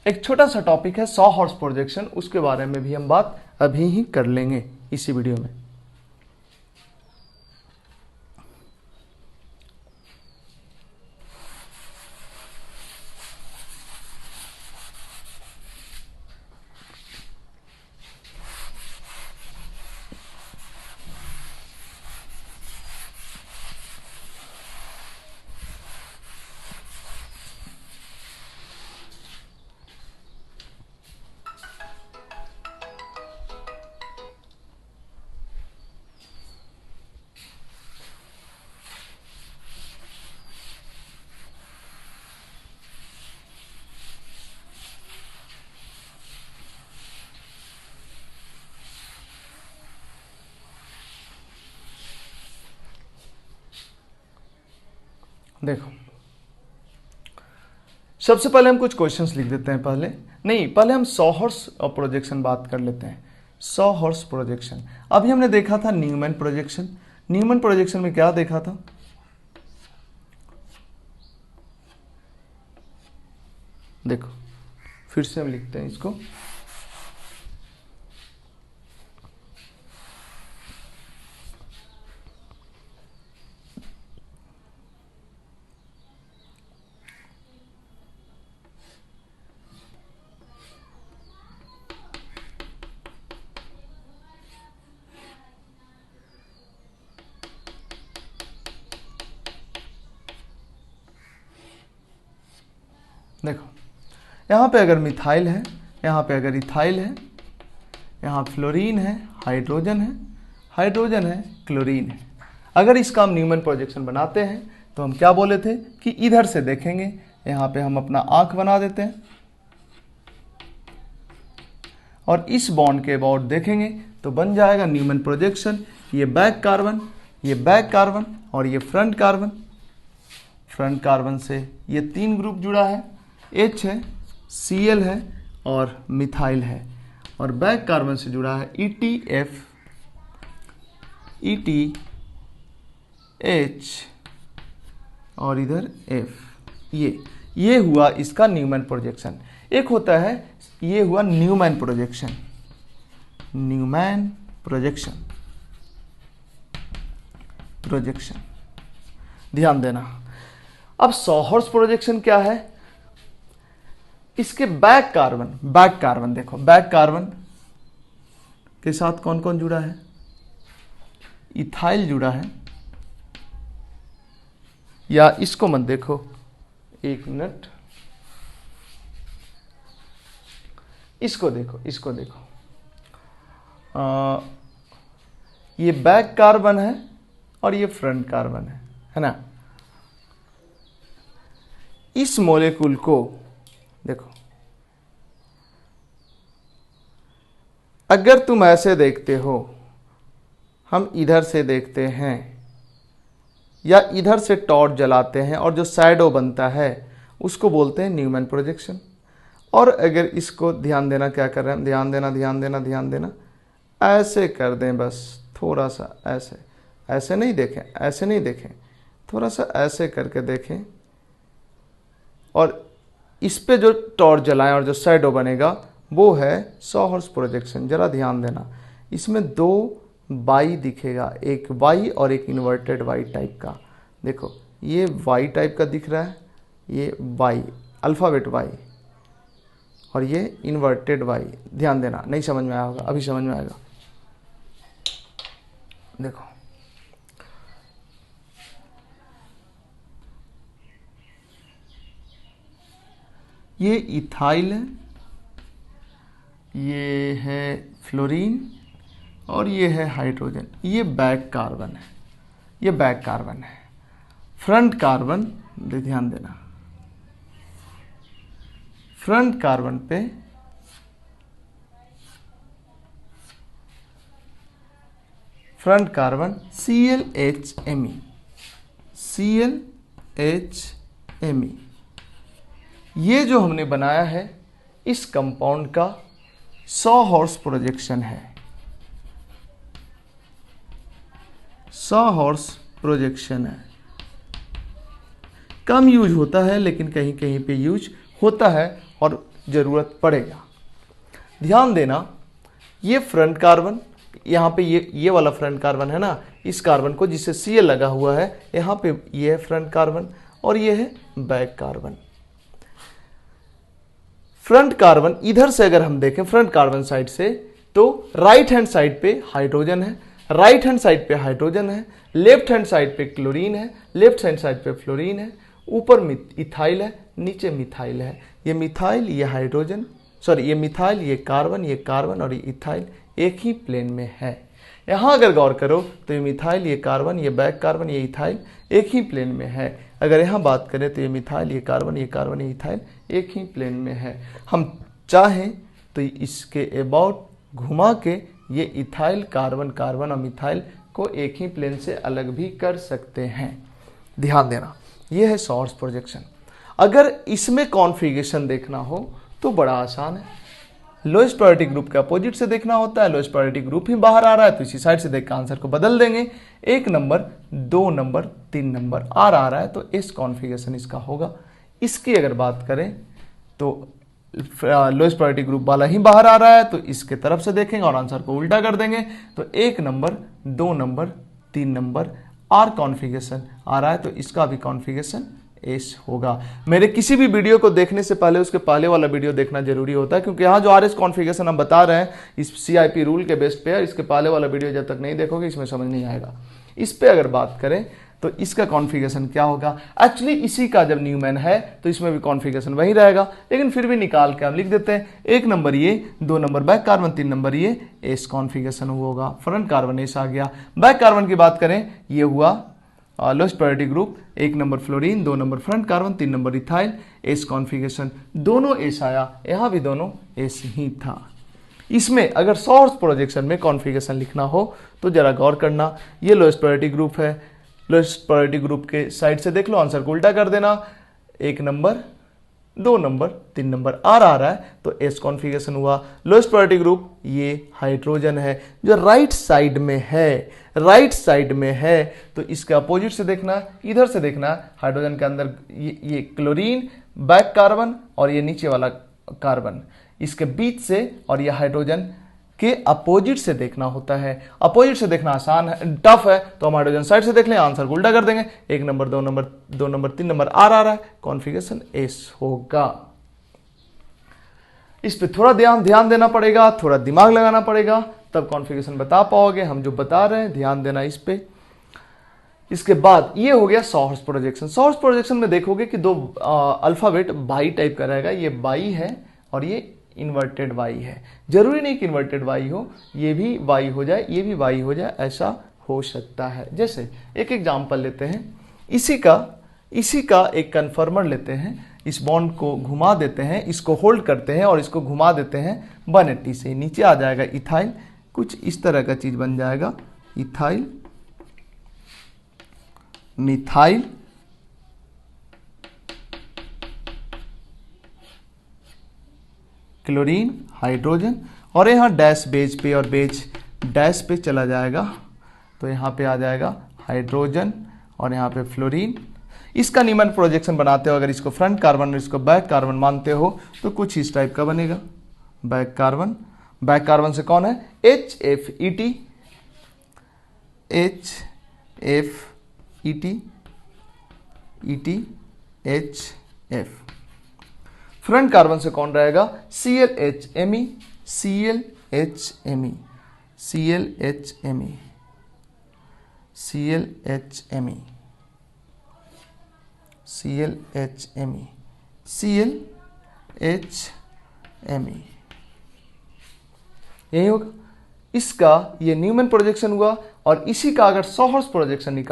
एक छोटा सा टॉपिक है सॉ हॉर्स प्रोजेक्शन, उसके बारे में भी हम बात अभी ही कर लेंगे इसी वीडियो में। देखो, सबसे पहले हम कुछ क्वेश्चंस लिख देते हैं। पहले हम सॉ हॉर्स प्रोजेक्शन बात कर लेते हैं। सॉ हॉर्स प्रोजेक्शन अभी हमने देखा था न्यूमैन प्रोजेक्शन। न्यूमैन प्रोजेक्शन में क्या देखा था? देखो फिर से हम लिखते हैं इसको, देखो यहाँ पे अगर मिथाइल है, यहाँ पे अगर इथाइल है, यहाँ फ्लोरीन है, हाइड्रोजन है, हाइड्रोजन है, क्लोरीन है। अगर इसका हम न्यूमैन प्रोजेक्शन बनाते हैं तो हम क्या बोले थे कि इधर से देखेंगे, यहाँ पे हम अपना आंख बना देते हैं और इस बॉन्ड के अबाउट देखेंगे तो बन जाएगा न्यूमैन प्रोजेक्शन। ये बैक कार्बन, ये बैक कार्बन और ये फ्रंट कार्बन। फ्रंट कार्बन से ये 3 ग्रुप जुड़ा है, H है, Cl है और मिथाइल है, और बैक कार्बन से जुड़ा है ETF, ETH और इधर F। ये हुआ इसका न्यूमैन प्रोजेक्शन। एक होता है, ये हुआ न्यूमैन प्रोजेक्शन, न्यूमैन प्रोजेक्शन, ध्यान देना। अब सॉहर्स प्रोजेक्शन क्या है? इसके बैक कार्बन देखो, बैक कार्बन के साथ कौन कौन जुड़ा है? इथाइल जुड़ा है, या इसको मत देखो, 1 मिनट, इसको देखो, इसको देखो। ये बैक कार्बन है और ये फ्रंट कार्बन है ना। इस मॉलिक्यूल को देखो, अगर तुम ऐसे देखते हो, हम इधर से देखते हैं या इधर से टॉर्च जलाते हैं और जो शैडो बनता है उसको बोलते हैं न्यूमैन प्रोजेक्शन। और अगर इसको ध्यान देना, क्या कर रहे हैं, ध्यान देना, ध्यान देना, ध्यान देना, ऐसे कर दें बस, थोड़ा सा ऐसे, ऐसे नहीं देखें, ऐसे नहीं देखें, थोड़ा सा ऐसे करके देखें, और इस पे जो टॉर्च जलाएं और जो शैडो बनेगा वो है सॉहर्स प्रोजेक्शन। जरा ध्यान देना, इसमें 2 वाई दिखेगा, एक वाई और एक इन्वर्टेड वाई टाइप का। देखो ये वाई टाइप का दिख रहा है, ये वाई, अल्फ़ाबेट वाई, और ये इन्वर्टेड वाई। ध्यान देना, नहीं समझ में आया होगा, अभी समझ में आएगा। देखो ये इथाइल है, ये है फ्लोरीन और ये है हाइड्रोजन। ये बैक कार्बन है, ये बैक कार्बन है। फ्रंट कार्बन ध्यान देना, फ्रंट कार्बन पे फ्रंट कार्बन ClHme, ClHme। ये जो हमने बनाया है इस कंपाउंड का सॉहर्स प्रोजेक्शन है, सॉहर्स प्रोजेक्शन है। कम यूज होता है लेकिन कहीं कहीं पे यूज होता है और ज़रूरत पड़ेगा। ध्यान देना, ये फ्रंट कार्बन, यहाँ पे ये वाला फ्रंट कार्बन है ना, इस कार्बन को जिससे Cl लगा हुआ है, यहाँ पे ये है फ्रंट कार्बन और ये है बैक कार्बन। फ्रंट कार्बन इधर से अगर हम देखें फ्रंट कार्बन साइड से, तो राइट हैंड साइड पे हाइड्रोजन है, राइट हैंड साइड पे हाइड्रोजन है, लेफ्ट हैंड साइड पे क्लोरीन है, लेफ्ट हैंड साइड पे फ्लोरीन है, ऊपर इथाइल है, नीचे मिथाइल है। ये मिथाइल, ये हाइड्रोजन, सॉरी ये मिथाइल, ये कार्बन और ये इथाइल एक ही प्लेन में है। यहाँ अगर गौर करो तो ये मिथाइल, ये कार्बन, ये बैक कार्बन, ये इथाइल एक ही प्लेन में है। अगर यहाँ बात करें तो ये मिथाइल, ये कार्बन, ये इथाइल एक ही प्लेन में है। हम चाहें तो इसके अबाउट घुमा के ये इथाइल, कार्बन और मिथाइल को एक ही प्लेन से अलग भी कर सकते हैं। ध्यान देना, ये है सॉहर्स प्रोजेक्शन। अगर इसमें कॉन्फ़िगरेशन देखना हो तो बड़ा आसान है। लोएस्ट प्रायोरिटी ग्रुप के अपोजिट से देखना होता है, लोएस्ट प्रायोरिटी ग्रुप ही बाहर आ रहा है तो इसी साइड से देख के आंसर को बदल देंगे। 1 नंबर, 2 नंबर, 3 नंबर आ रहा है तो इस कॉन्फ़िगरेशन इसका होगा। इसकी अगर बात करें तो लोएस्ट प्रायोरिटी ग्रुप वाला ही बाहर आ रहा है, तो इसके तरफ से देखेंगे और आंसर को उल्टा कर देंगे। तो 1 number, 2 number, 3 number R configuration आ रहा है, तो इसका भी कॉन्फ़िगरेशन एस होगा। मेरे किसी भी वीडियो को देखने से पहले उसके पहले वाला वीडियो देखना जरूरी होता है, क्योंकि यहाँ जो आर एस कॉन्फ़िगरेशन हम बता रहे हैं इस CIP रूल के बेस पे, इसके पहले वाला वीडियो जब तक नहीं देखोगे इसमें समझ नहीं आएगा। इस पे अगर बात करें तो इसका कॉन्फ़िगरेशन क्या होगा, एक्चुअली इसी का जब न्यूमैन है तो इसमें भी कॉन्फ़िगरेशन वही रहेगा, लेकिन फिर भी निकाल के हम लिख देते हैं। 1 नंबर ये, 2 नंबर बैक कार्बन, 3 नंबर ये एस कॉन्फ़िगरेशन होगा। फ्रंट कार्बन एस आ गया। बैक कार्बन की बात करें, ये हुआ lowest priority group, 1 number fluorine, 2 number front carbon, 3 number ethyl, S configuration दोनों एस आया, यहाँ भी दोनों एस ही था। इसमें अगर सोर्स प्रोजेक्शन में कॉन्फ़िगरेशन लिखना हो तो जरा गौर करना, ये लोएस्ट प्रायोरिटी ग्रुप है, लोएस्ट प्रायोरिटी ग्रुप के साइड से देख लो, आंसर को उल्टा कर देना। 1 नंबर, 2 नंबर, 3 नंबर आर आ रहा है, तो एस कॉन्फ़िगरेशन हुआ। लोएस्ट प्रायोरिटी ग्रुप ये हाइड्रोजन है जो राइट साइड में है, राइट साइड में है, तो इसके अपोजिट से देखना, इधर से देखना, हाइड्रोजन के अंदर ये क्लोरीन, बैक कार्बन और ये नीचे वाला कार्बन, इसके बीच से और ये हाइड्रोजन के अपोजिट से देखना होता है। अपोजिट से देखना आसान है, टफ है, तो हम हाइड्रोजन साइड से देख लें, आंसर को उल्टा कर देंगे। 1 number, 2 number, 2 number, 3 number R आ रहा है, कॉन्फ़िगरेशन एस होगा। इस पे थोड़ा ध्यान देना पड़ेगा, थोड़ा दिमाग लगाना पड़ेगा, तब कॉन्फ़िगरेशन बता पाओगे। हम जो बता रहे हैं ध्यान देना इस पे। इसके बाद ये हो गया सोर्स प्रोजेक्शन। सोर्स प्रोजेक्शन में देखोगे कि 2 अल्फाबेट बाई टाइप का रहेगा, ये बाई है और ये इन्वर्टेड वाई है। जरूरी नहीं कि इन्वर्टेड वाई हो, ये भी वाई हो जाए, ये भी वाई हो जाए, ऐसा हो सकता है। जैसे एक एग्जांपल लेते हैं, इसी का एक कन्फर्मर लेते हैं, इस बॉन्ड को घुमा देते हैं, इसको होल्ड करते हैं और इसको घुमा देते हैं 180 से, नीचे आ जाएगा इथाइल, कुछ इस तरह का चीज बन जाएगा, इथाइल, मिथाइल, क्लोरीन, हाइड्रोजन, और यहाँ डैश बेज पे और बेज डैश पे चला जाएगा, तो यहाँ पे आ जाएगा हाइड्रोजन और यहाँ पे फ्लोरीन। इसका न्यूमैन प्रोजेक्शन बनाते हो, अगर इसको फ्रंट कार्बन और इसको बैक कार्बन मानते हो तो कुछ इस टाइप का बनेगा। बैक कार्बन, बैक कार्बन से कौन है, HFET, HFET, ETHF। Front carbon से कौन रहेगा, ClHMe, ClHMe, ClHMe, ClHMe, ClHMe, ClHMe, यही होगा। इसका ये न्यूमैन प्रोजेक्शन हुआ। और इसी का अगर सोर्स प्रोजेक्शन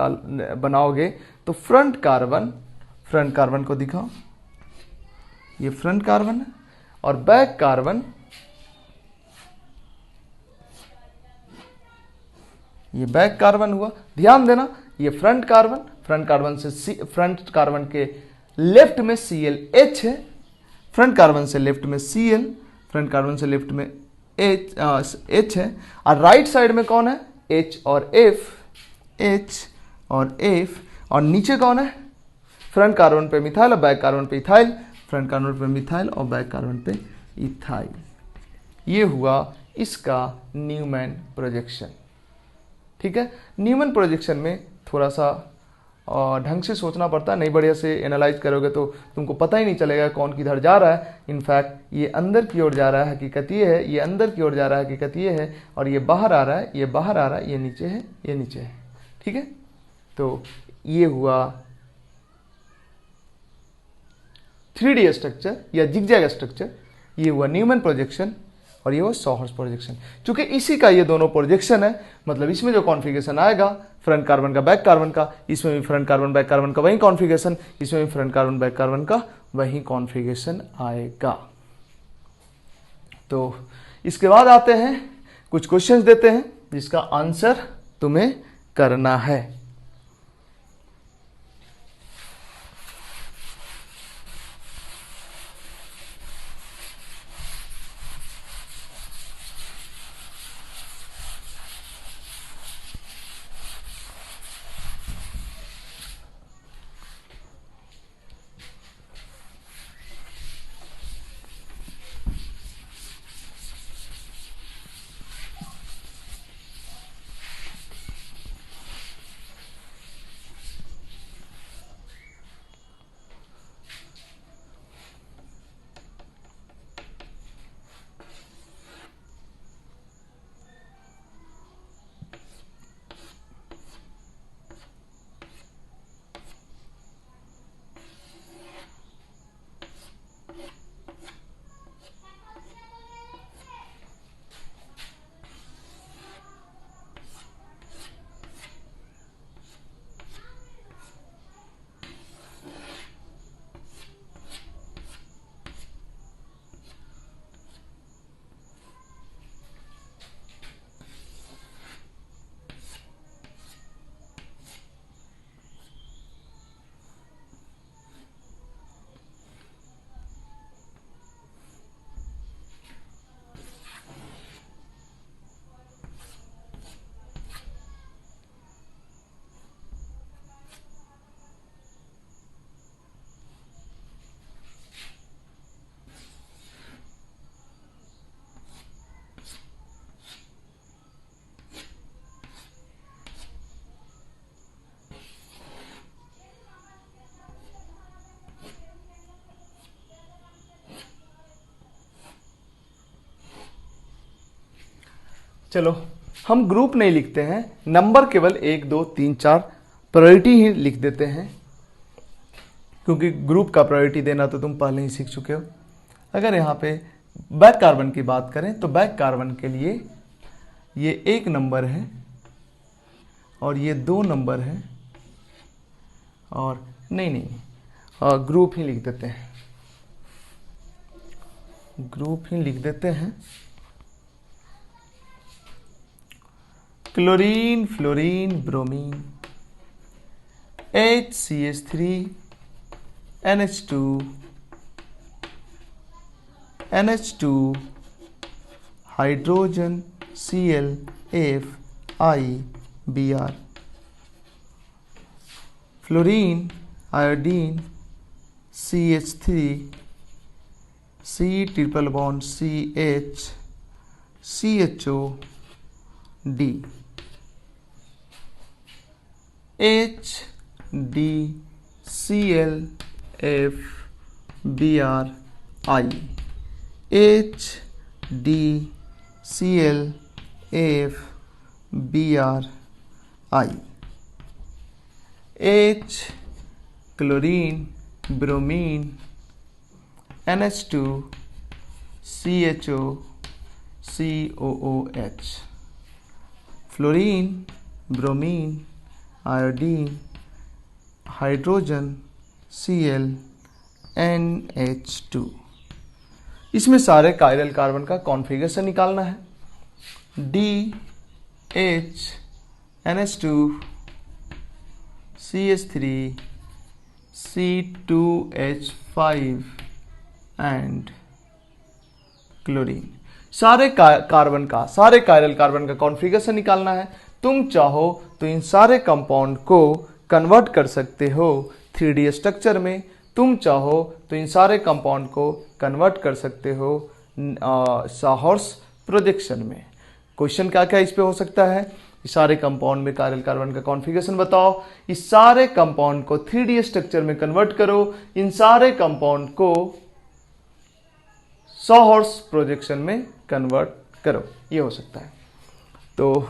बनाओगे तो फ्रंट कार्बन को दिखाओ, ये फ्रंट कार्बन है, और बैक कार्बन ये बैक कार्बन हुआ। ध्यान देना, ये फ्रंट कार्बन से फ्रंट कार्बन के लेफ्ट में ClH है, फ्रंट कार्बन से लेफ्ट में Cl, फ्रंट कार्बन से लेफ्ट में H है, और राइट साइड में कौन है, H और F, H और F, और नीचे कौन है, फ्रंट कार्बन पे मिथाइल और बैक कार्बन पे इथाइल, फ्रंट कार्बन पे मिथाइल और बैक कार्बन पे इथाइल। ये हुआ इसका न्यूमैन प्रोजेक्शन। ठीक है, न्यूमैन प्रोजेक्शन में थोड़ा सा ढंग से सोचना पड़ता है, नहीं बढ़िया से एनालाइज करोगे तो तुमको पता ही नहीं चलेगा कौन किधर जा रहा है। इनफैक्ट ये अंदर की ओर जा रहा है, हकीकत ये है, ये अंदर की ओर जा रहा है, हकीकत ये है, और ये बाहर आ रहा है, ये बाहर आ रहा है, ये नीचे है, ये नीचे है। ठीक है, तो ये हुआ 3D स्ट्रक्चर या जिगजैग स्ट्रक्चर, ये हुआ न्यूमैन प्रोजेक्शन, और ये हुआ सोर्स प्रोजेक्शन। चूंकि इसी का ये दोनों प्रोजेक्शन है, मतलब इसमें जो कॉन्फ़िगरेशन आएगा फ्रंट कार्बन का बैक कार्बन का, इसमें भी फ्रंट कार्बन बैक कार्बन का वही कॉन्फ़िगरेशन, इसमें भी फ्रंट कार्बन बैक कार्बन का वही कॉन्फ़िगरेशन आएगा। तो इसके बाद आते हैं कुछ क्वेश्चंस देते हैं जिसका आंसर तुम्हें करना है। चलो हम ग्रुप नहीं लिखते हैं, नंबर केवल 1 2 3 4 प्रायोरिटी ही लिख देते हैं, क्योंकि ग्रुप का प्रायोरिटी देना तो तुम पहले ही सीख चुके हो। अगर यहाँ पे बैक कार्बन की बात करें तो बैक कार्बन के लिए ये 1 नंबर है और ये 2 नंबर है, और नहीं ग्रुप ही लिख देते हैं, ग्रुप ही लिख देते हैं। Chlorine, fluorine, bromine, HCH3, NH2, NH2, hydrogen, Cl, F, I, Br, fluorine, iodine, CH3, C triple bond CH, CHO, D, H, D, Cl, F, Br, I, H, D, Cl, F, Br, I, H, chlorine, bromine, NH2, CHO, COOH, fluorine, bromine, iodine, hydrogen, Cl, NH2। इसमें सारे chiral carbon का configuration निकालना है। DH, NH2, CH3, C2H5 and chlorine. सारे carbon का, सारे chiral carbon का configuration निकालना है। तुम चाहो तो इन सारे कंपाउंड को कन्वर्ट कर सकते हो 3D स्ट्रक्चर में, तुम चाहो तो इन सारे कंपाउंड को कन्वर्ट कर सकते हो साहॉर्स प्रोजेक्शन में। क्वेश्चन क्या क्या इस पे हो सकता है, इस सारे कंपाउंड में कायरल कार्बन का कॉन्फ़िगरेशन बताओ, इस सारे कंपाउंड को 3D स्ट्रक्चर में कन्वर्ट करो, इन सारे कंपाउंड को साहॉर्स प्रोजेक्शन में कन्वर्ट करो, ये हो सकता है। तो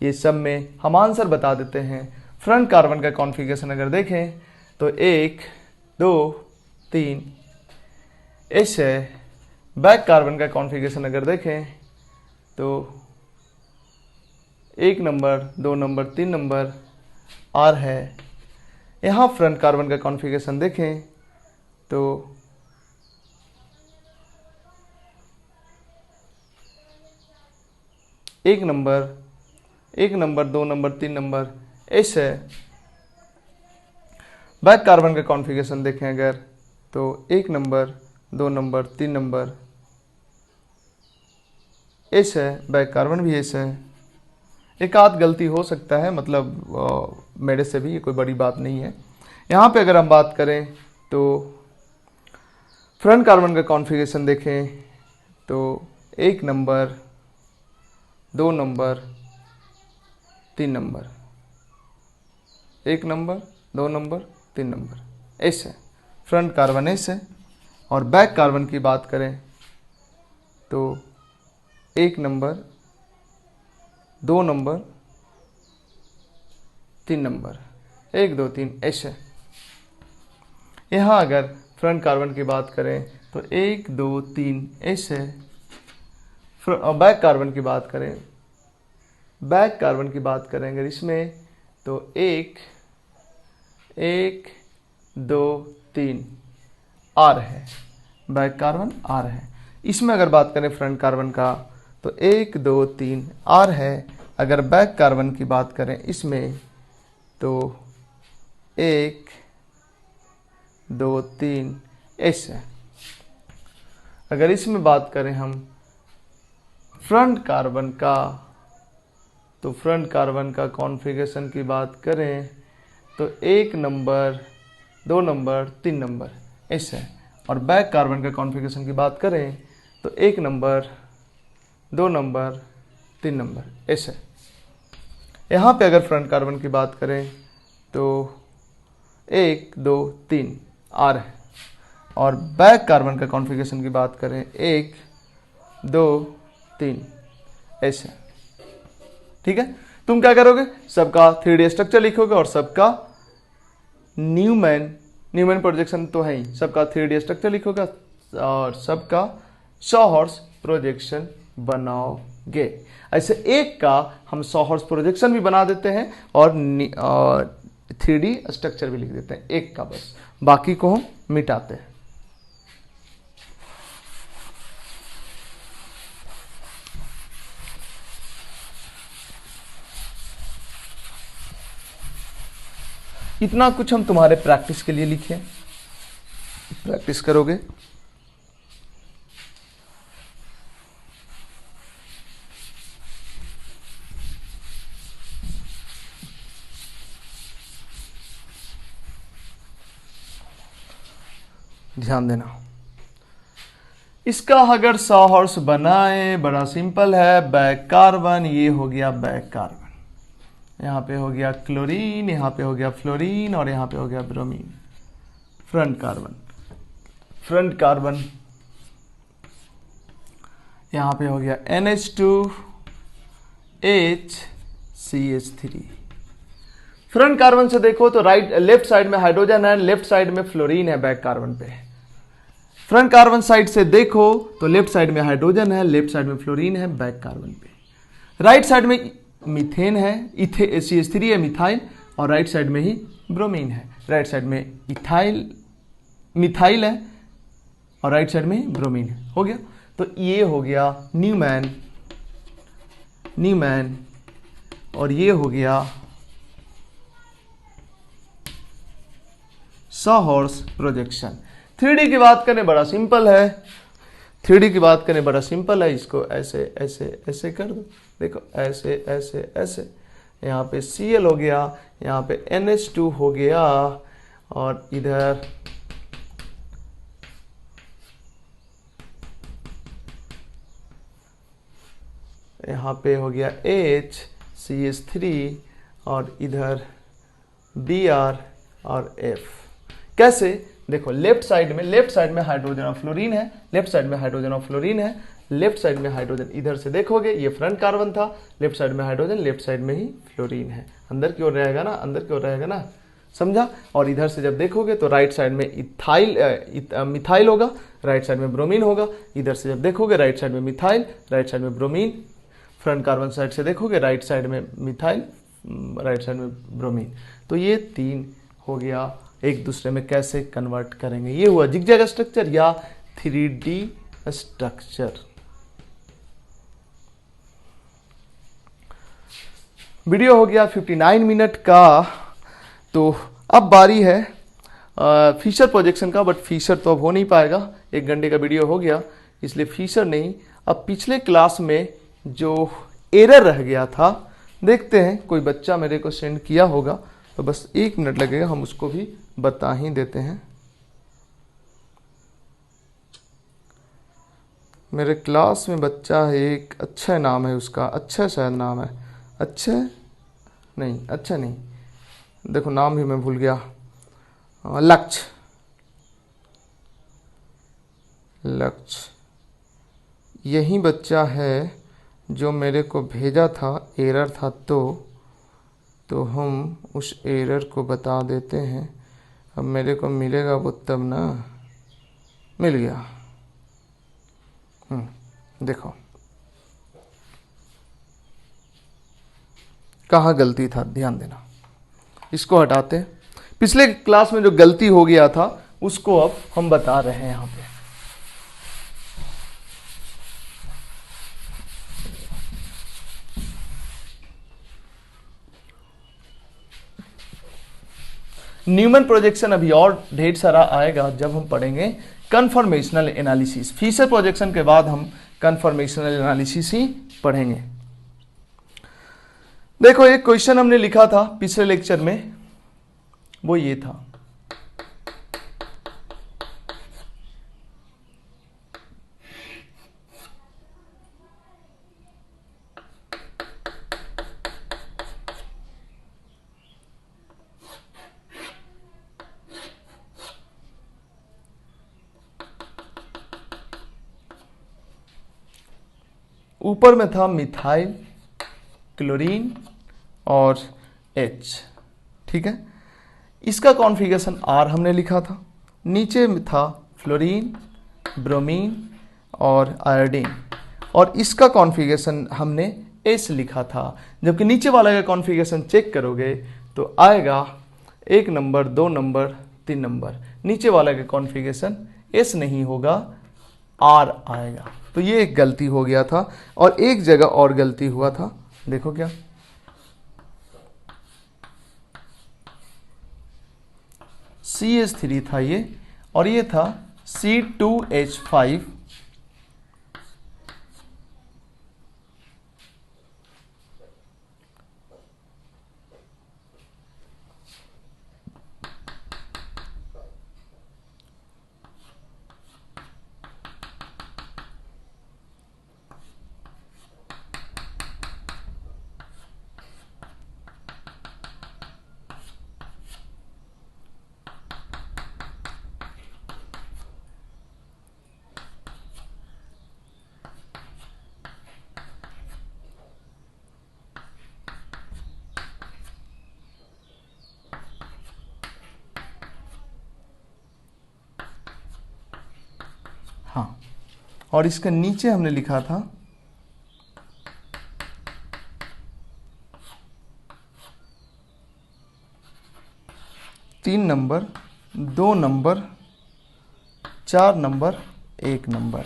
ये सब में हम आंसर बता देते हैं। फ्रंट कार्बन का कॉन्फ़िगरेशन अगर देखें तो 1 2 3 एस है। बैक कार्बन का कॉन्फ़िगरेशन अगर देखें तो 1 नंबर, 2 नंबर, 3 नंबर आर है। यहाँ फ्रंट कार्बन का कॉन्फ़िगरेशन देखें तो 1 नंबर, 2 नंबर, 3 नंबर एस है। बैक कार्बन का कॉन्फ़िगरेशन देखें अगर तो 1 नंबर, 2 नंबर, 3 नंबर एस है, बैक कार्बन भी एस है। एक आध गलती हो सकता है, मतलब मेरे से भी, ये कोई बड़ी बात नहीं है। यहाँ पे अगर हम बात करें तो फ्रंट कार्बन का कॉन्फ़िगरेशन देखें तो 1 number, 2 number, 3 number, 1 number, 2 number, 3 number S है, फ्रंट कार्बन एस है। और बैक कार्बन की बात करें तो 1 नंबर, 2 नंबर, 3 नंबर, 1 2 3 एस है। यहाँ अगर फ्रंट कार्बन की बात करें तो 1 2 3 एस है। बैक कार्बन की बात करें, बैक कार्बन की बात करें अगर इसमें तो 1 2 3 आर है, बैक कार्बन आर है। इसमें अगर बात करें फ्रंट कार्बन का तो 1 2 3 आर है। अगर बैक कार्बन की बात करें इसमें तो 1 2 3 एस है। अगर इसमें बात करें हम फ्रंट कार्बन का तो फ्रंट कार्बन का कॉन्फ़िगरेशन की बात करें तो 1 नंबर, 2 नंबर, 3 नंबर एस है। और बैक कार्बन का कॉन्फ़िगरेशन की बात करें तो 1 नंबर, 2 नंबर, 3 नंबर एस है। यहाँ पे अगर फ्रंट कार्बन की बात करें तो 1 2 3 आर है। और बैक कार्बन का कॉन्फ़िगरेशन की बात करें 1 2 3 एस है। ठीक है, तुम क्या करोगे, सबका 3D स्ट्रक्चर लिखोगे और सबका न्यूमैन प्रोजेक्शन तो है ही, सबका 3D स्ट्रक्चर लिखोगे और सबका सॉहर्स प्रोजेक्शन बनाओगे। ऐसे एक का हम सॉहर्स प्रोजेक्शन भी बना देते हैं और 3D स्ट्रक्चर भी लिख देते हैं, एक का बस, बाकी को हम मिटाते हैं। इतना कुछ हम तुम्हारे प्रैक्टिस के लिए लिखे, प्रैक्टिस करोगे। ध्यान देना, इसका अगर सॉहर्स बनाए, बड़ा सिंपल है, बैक कार्बन, ये हो गया बैक कार्बन, यहाँ पे हो गया क्लोरीन, यहाँ पे हो गया फ्लोरीन और यहाँ पे हो गया ब्रोमीन। फ्रंट कार्बन यहाँ पे हो गया NH2HCH3। फ्रंट कार्बन से देखो तो लेफ्ट साइड में हाइड्रोजन है, लेफ्ट साइड में फ्लोरीन है बैक कार्बन पे। फ्रंट कार्बन साइड से देखो तो लेफ्ट साइड में हाइड्रोजन है, लेफ्ट साइड में फ्लोरीन है बैक कार्बन पे। राइट साइड में मीथेन है, CH3 है मिथाइल, और राइट साइड में ही ब्रोमीन है। राइट साइड में मिथाइल है और राइट साइड में ब्रोमीन है। हो गया, तो ये हो गया न्यूमैन और ये हो गया सॉहर्स प्रोजेक्शन। 3D की बात करें बड़ा सिंपल है, 3D की बात करें बड़ा सिंपल है, इसको ऐसे ऐसे ऐसे कर दो, देखो ऐसे ऐसे ऐसे, यहाँ पे Cl हो गया, यहाँ पे NH2 हो गया और इधर यहाँ पे हो गया HCH3 और इधर Br और F। कैसे, देखो लेफ्ट साइड में हाइड्रोजन और फ्लोरीन है, लेफ्ट साइड में हाइड्रोजन और फ्लोरीन है, लेफ्ट साइड में हाइड्रोजन, इधर से देखोगे ये फ्रंट कार्बन था, लेफ्ट साइड में हाइड्रोजन, लेफ्ट साइड में ही फ्लोरीन है, अंदर की ओर रहेगा ना, अंदर की ओर रहेगा ना, समझा। और इधर से जब देखोगे तो राइट साइड में मिथाइल होगा, राइट साइड में ब्रोमीन होगा, इधर से जब देखोगे राइट साइड में मिथाइल, राइट साइड में ब्रोमीन, फ्रंट कार्बन साइड से देखोगे राइट साइड में मिथाइल, राइट साइड में ब्रोमीन। तो ये तीन हो गया, एक दूसरे में कैसे कन्वर्ट करेंगे, ये हुआ जिगजैग स्ट्रक्चर या 3D स्ट्रक्चर। वीडियो हो गया 59 मिनट का। तो अब बारी है फीचर प्रोजेक्शन का, बट फीचर तो अब हो नहीं पाएगा, 1 घंटे का वीडियो हो गया, इसलिए फीचर नहीं। अब पिछले क्लास में जो एरर रह गया था, देखते हैं, कोई बच्चा मेरे को सेंड किया होगा, तो बस 1 मिनट लगेगा, हम उसको भी बता ही देते हैं। मेरे क्लास में बच्चा है एक, अच्छा नाम है उसका, अच्छा शायद नाम है, अच्छा नहीं, देखो नाम भी मैं भूल गया, लक्ष्य, यही बच्चा है जो मेरे को भेजा था, एरर था, तो हम उस एरर को बता देते हैं। अब मेरे को मिलेगा वो तब ना, मिल गया। देखो कहाँ गलती था, ध्यान देना, इसको हटाते हैं। पिछले क्लास में जो गलती हो गया था उसको अब हम बता रहे हैं यहाँ पे। न्यूमैन प्रोजेक्शन अभी और ढेर सारा आएगा जब हम पढ़ेंगे कन्फॉर्मेशनल एनालिसिस। फीचर प्रोजेक्शन के बाद हम कन्फॉर्मेशनल एनालिसिस ही पढ़ेंगे। देखो एक क्वेश्चन हमने लिखा था पिछले लेक्चर में, वो ये था, ऊपर में था मिथाइल क्लोरीन और H, ठीक है। इसका कॉन्फ़िगरेशन R हमने लिखा था, नीचे में था फ्लोरीन, ब्रोमीन और आयोडीन, और इसका कॉन्फ़िगरेशन हमने S लिखा था। जबकि नीचे वाला का कॉन्फ़िगरेशन चेक करोगे तो आएगा 1 नंबर, 2 नंबर, 3 नंबर। नीचे वाला का कॉन्फ़िगरेशन S नहीं होगा, R आएगा। तो ये एक गलती हो गया था। और एक जगह और गलती हुआ था, देखो क्या, CH3 था ये, और ये था C2H5, हाँ, और इसके नीचे हमने लिखा था तीन नंबर, 2 नंबर, 4 नंबर, 1 नंबर।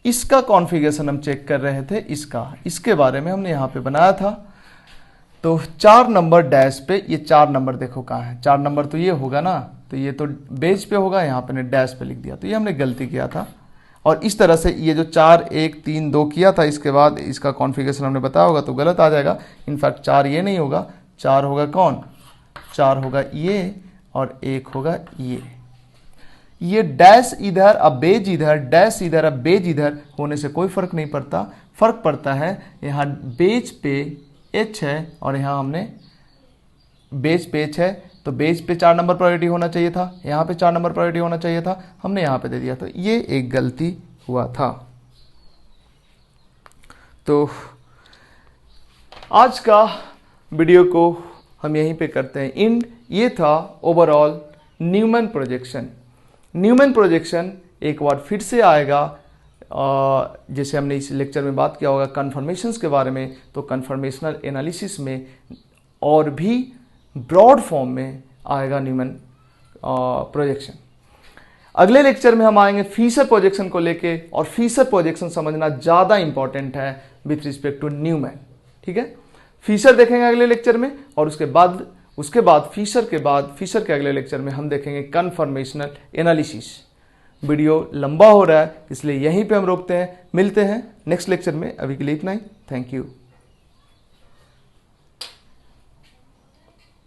इसका कॉन्फ़िगरेशन हम चेक कर रहे थे, इसके बारे में हमने यहाँ पे बनाया था। तो 4 नंबर डैश पे, ये 4 नंबर देखो कहाँ है, 4 नंबर तो ये होगा ना, तो ये तो बेस पे होगा, यहाँ पे ने डैश पे लिख दिया, तो ये हमने गलती किया था। और इस तरह से ये जो 4 1 3 2 किया था, इसके बाद इसका कॉन्फ़िगरेशन हमने बताया होगा तो गलत आ जाएगा। इनफैक्ट 4 ये नहीं होगा, 4 होगा कौन, 4 होगा ये, और 1 होगा ये डैश इधर अब बेज इधर, डैश इधर अब बेज इधर होने से कोई फर्क नहीं पड़ता। फर्क पड़ता है यहाँ बेज पे H है और यहाँ हमने बेज पे H है, तो बेज पे 4 नंबर प्रायोरिटी होना चाहिए था, यहाँ पे 4 नंबर प्रायोरिटी होना चाहिए था, हमने यहाँ पे दे दिया, तो ये एक गलती हुआ था। तो आज का वीडियो को हम यहीं पे करते हैं एंड। ये था overall Newman projection. Newman projection एक बार फिर से आएगा, जैसे हमने इस लेक्चर में बात किया होगा कन्फर्मेशंस के बारे में, तो कन्फर्मेशनल एनालिसिस में और भी ब्रॉड फॉर्म में आएगा न्यूमैन प्रोजेक्शन। अगले लेक्चर में हम आएंगे फिशर प्रोजेक्शन को लेके, और फिशर प्रोजेक्शन समझना ज़्यादा इंपॉर्टेंट है विथ रिस्पेक्ट टू न्यूमैन, ठीक है। फिशर देखेंगे अगले लेक्चर में, और उसके बाद फिशर के अगले लेक्चर में हम देखेंगे कन्फर्मेशनल एनालिसिस। वीडियो लंबा हो रहा है इसलिए यहीं पे हम रोकते हैं, मिलते हैं नेक्स्ट लेक्चर में। अभी के लिए इतना ही, थैंक यू।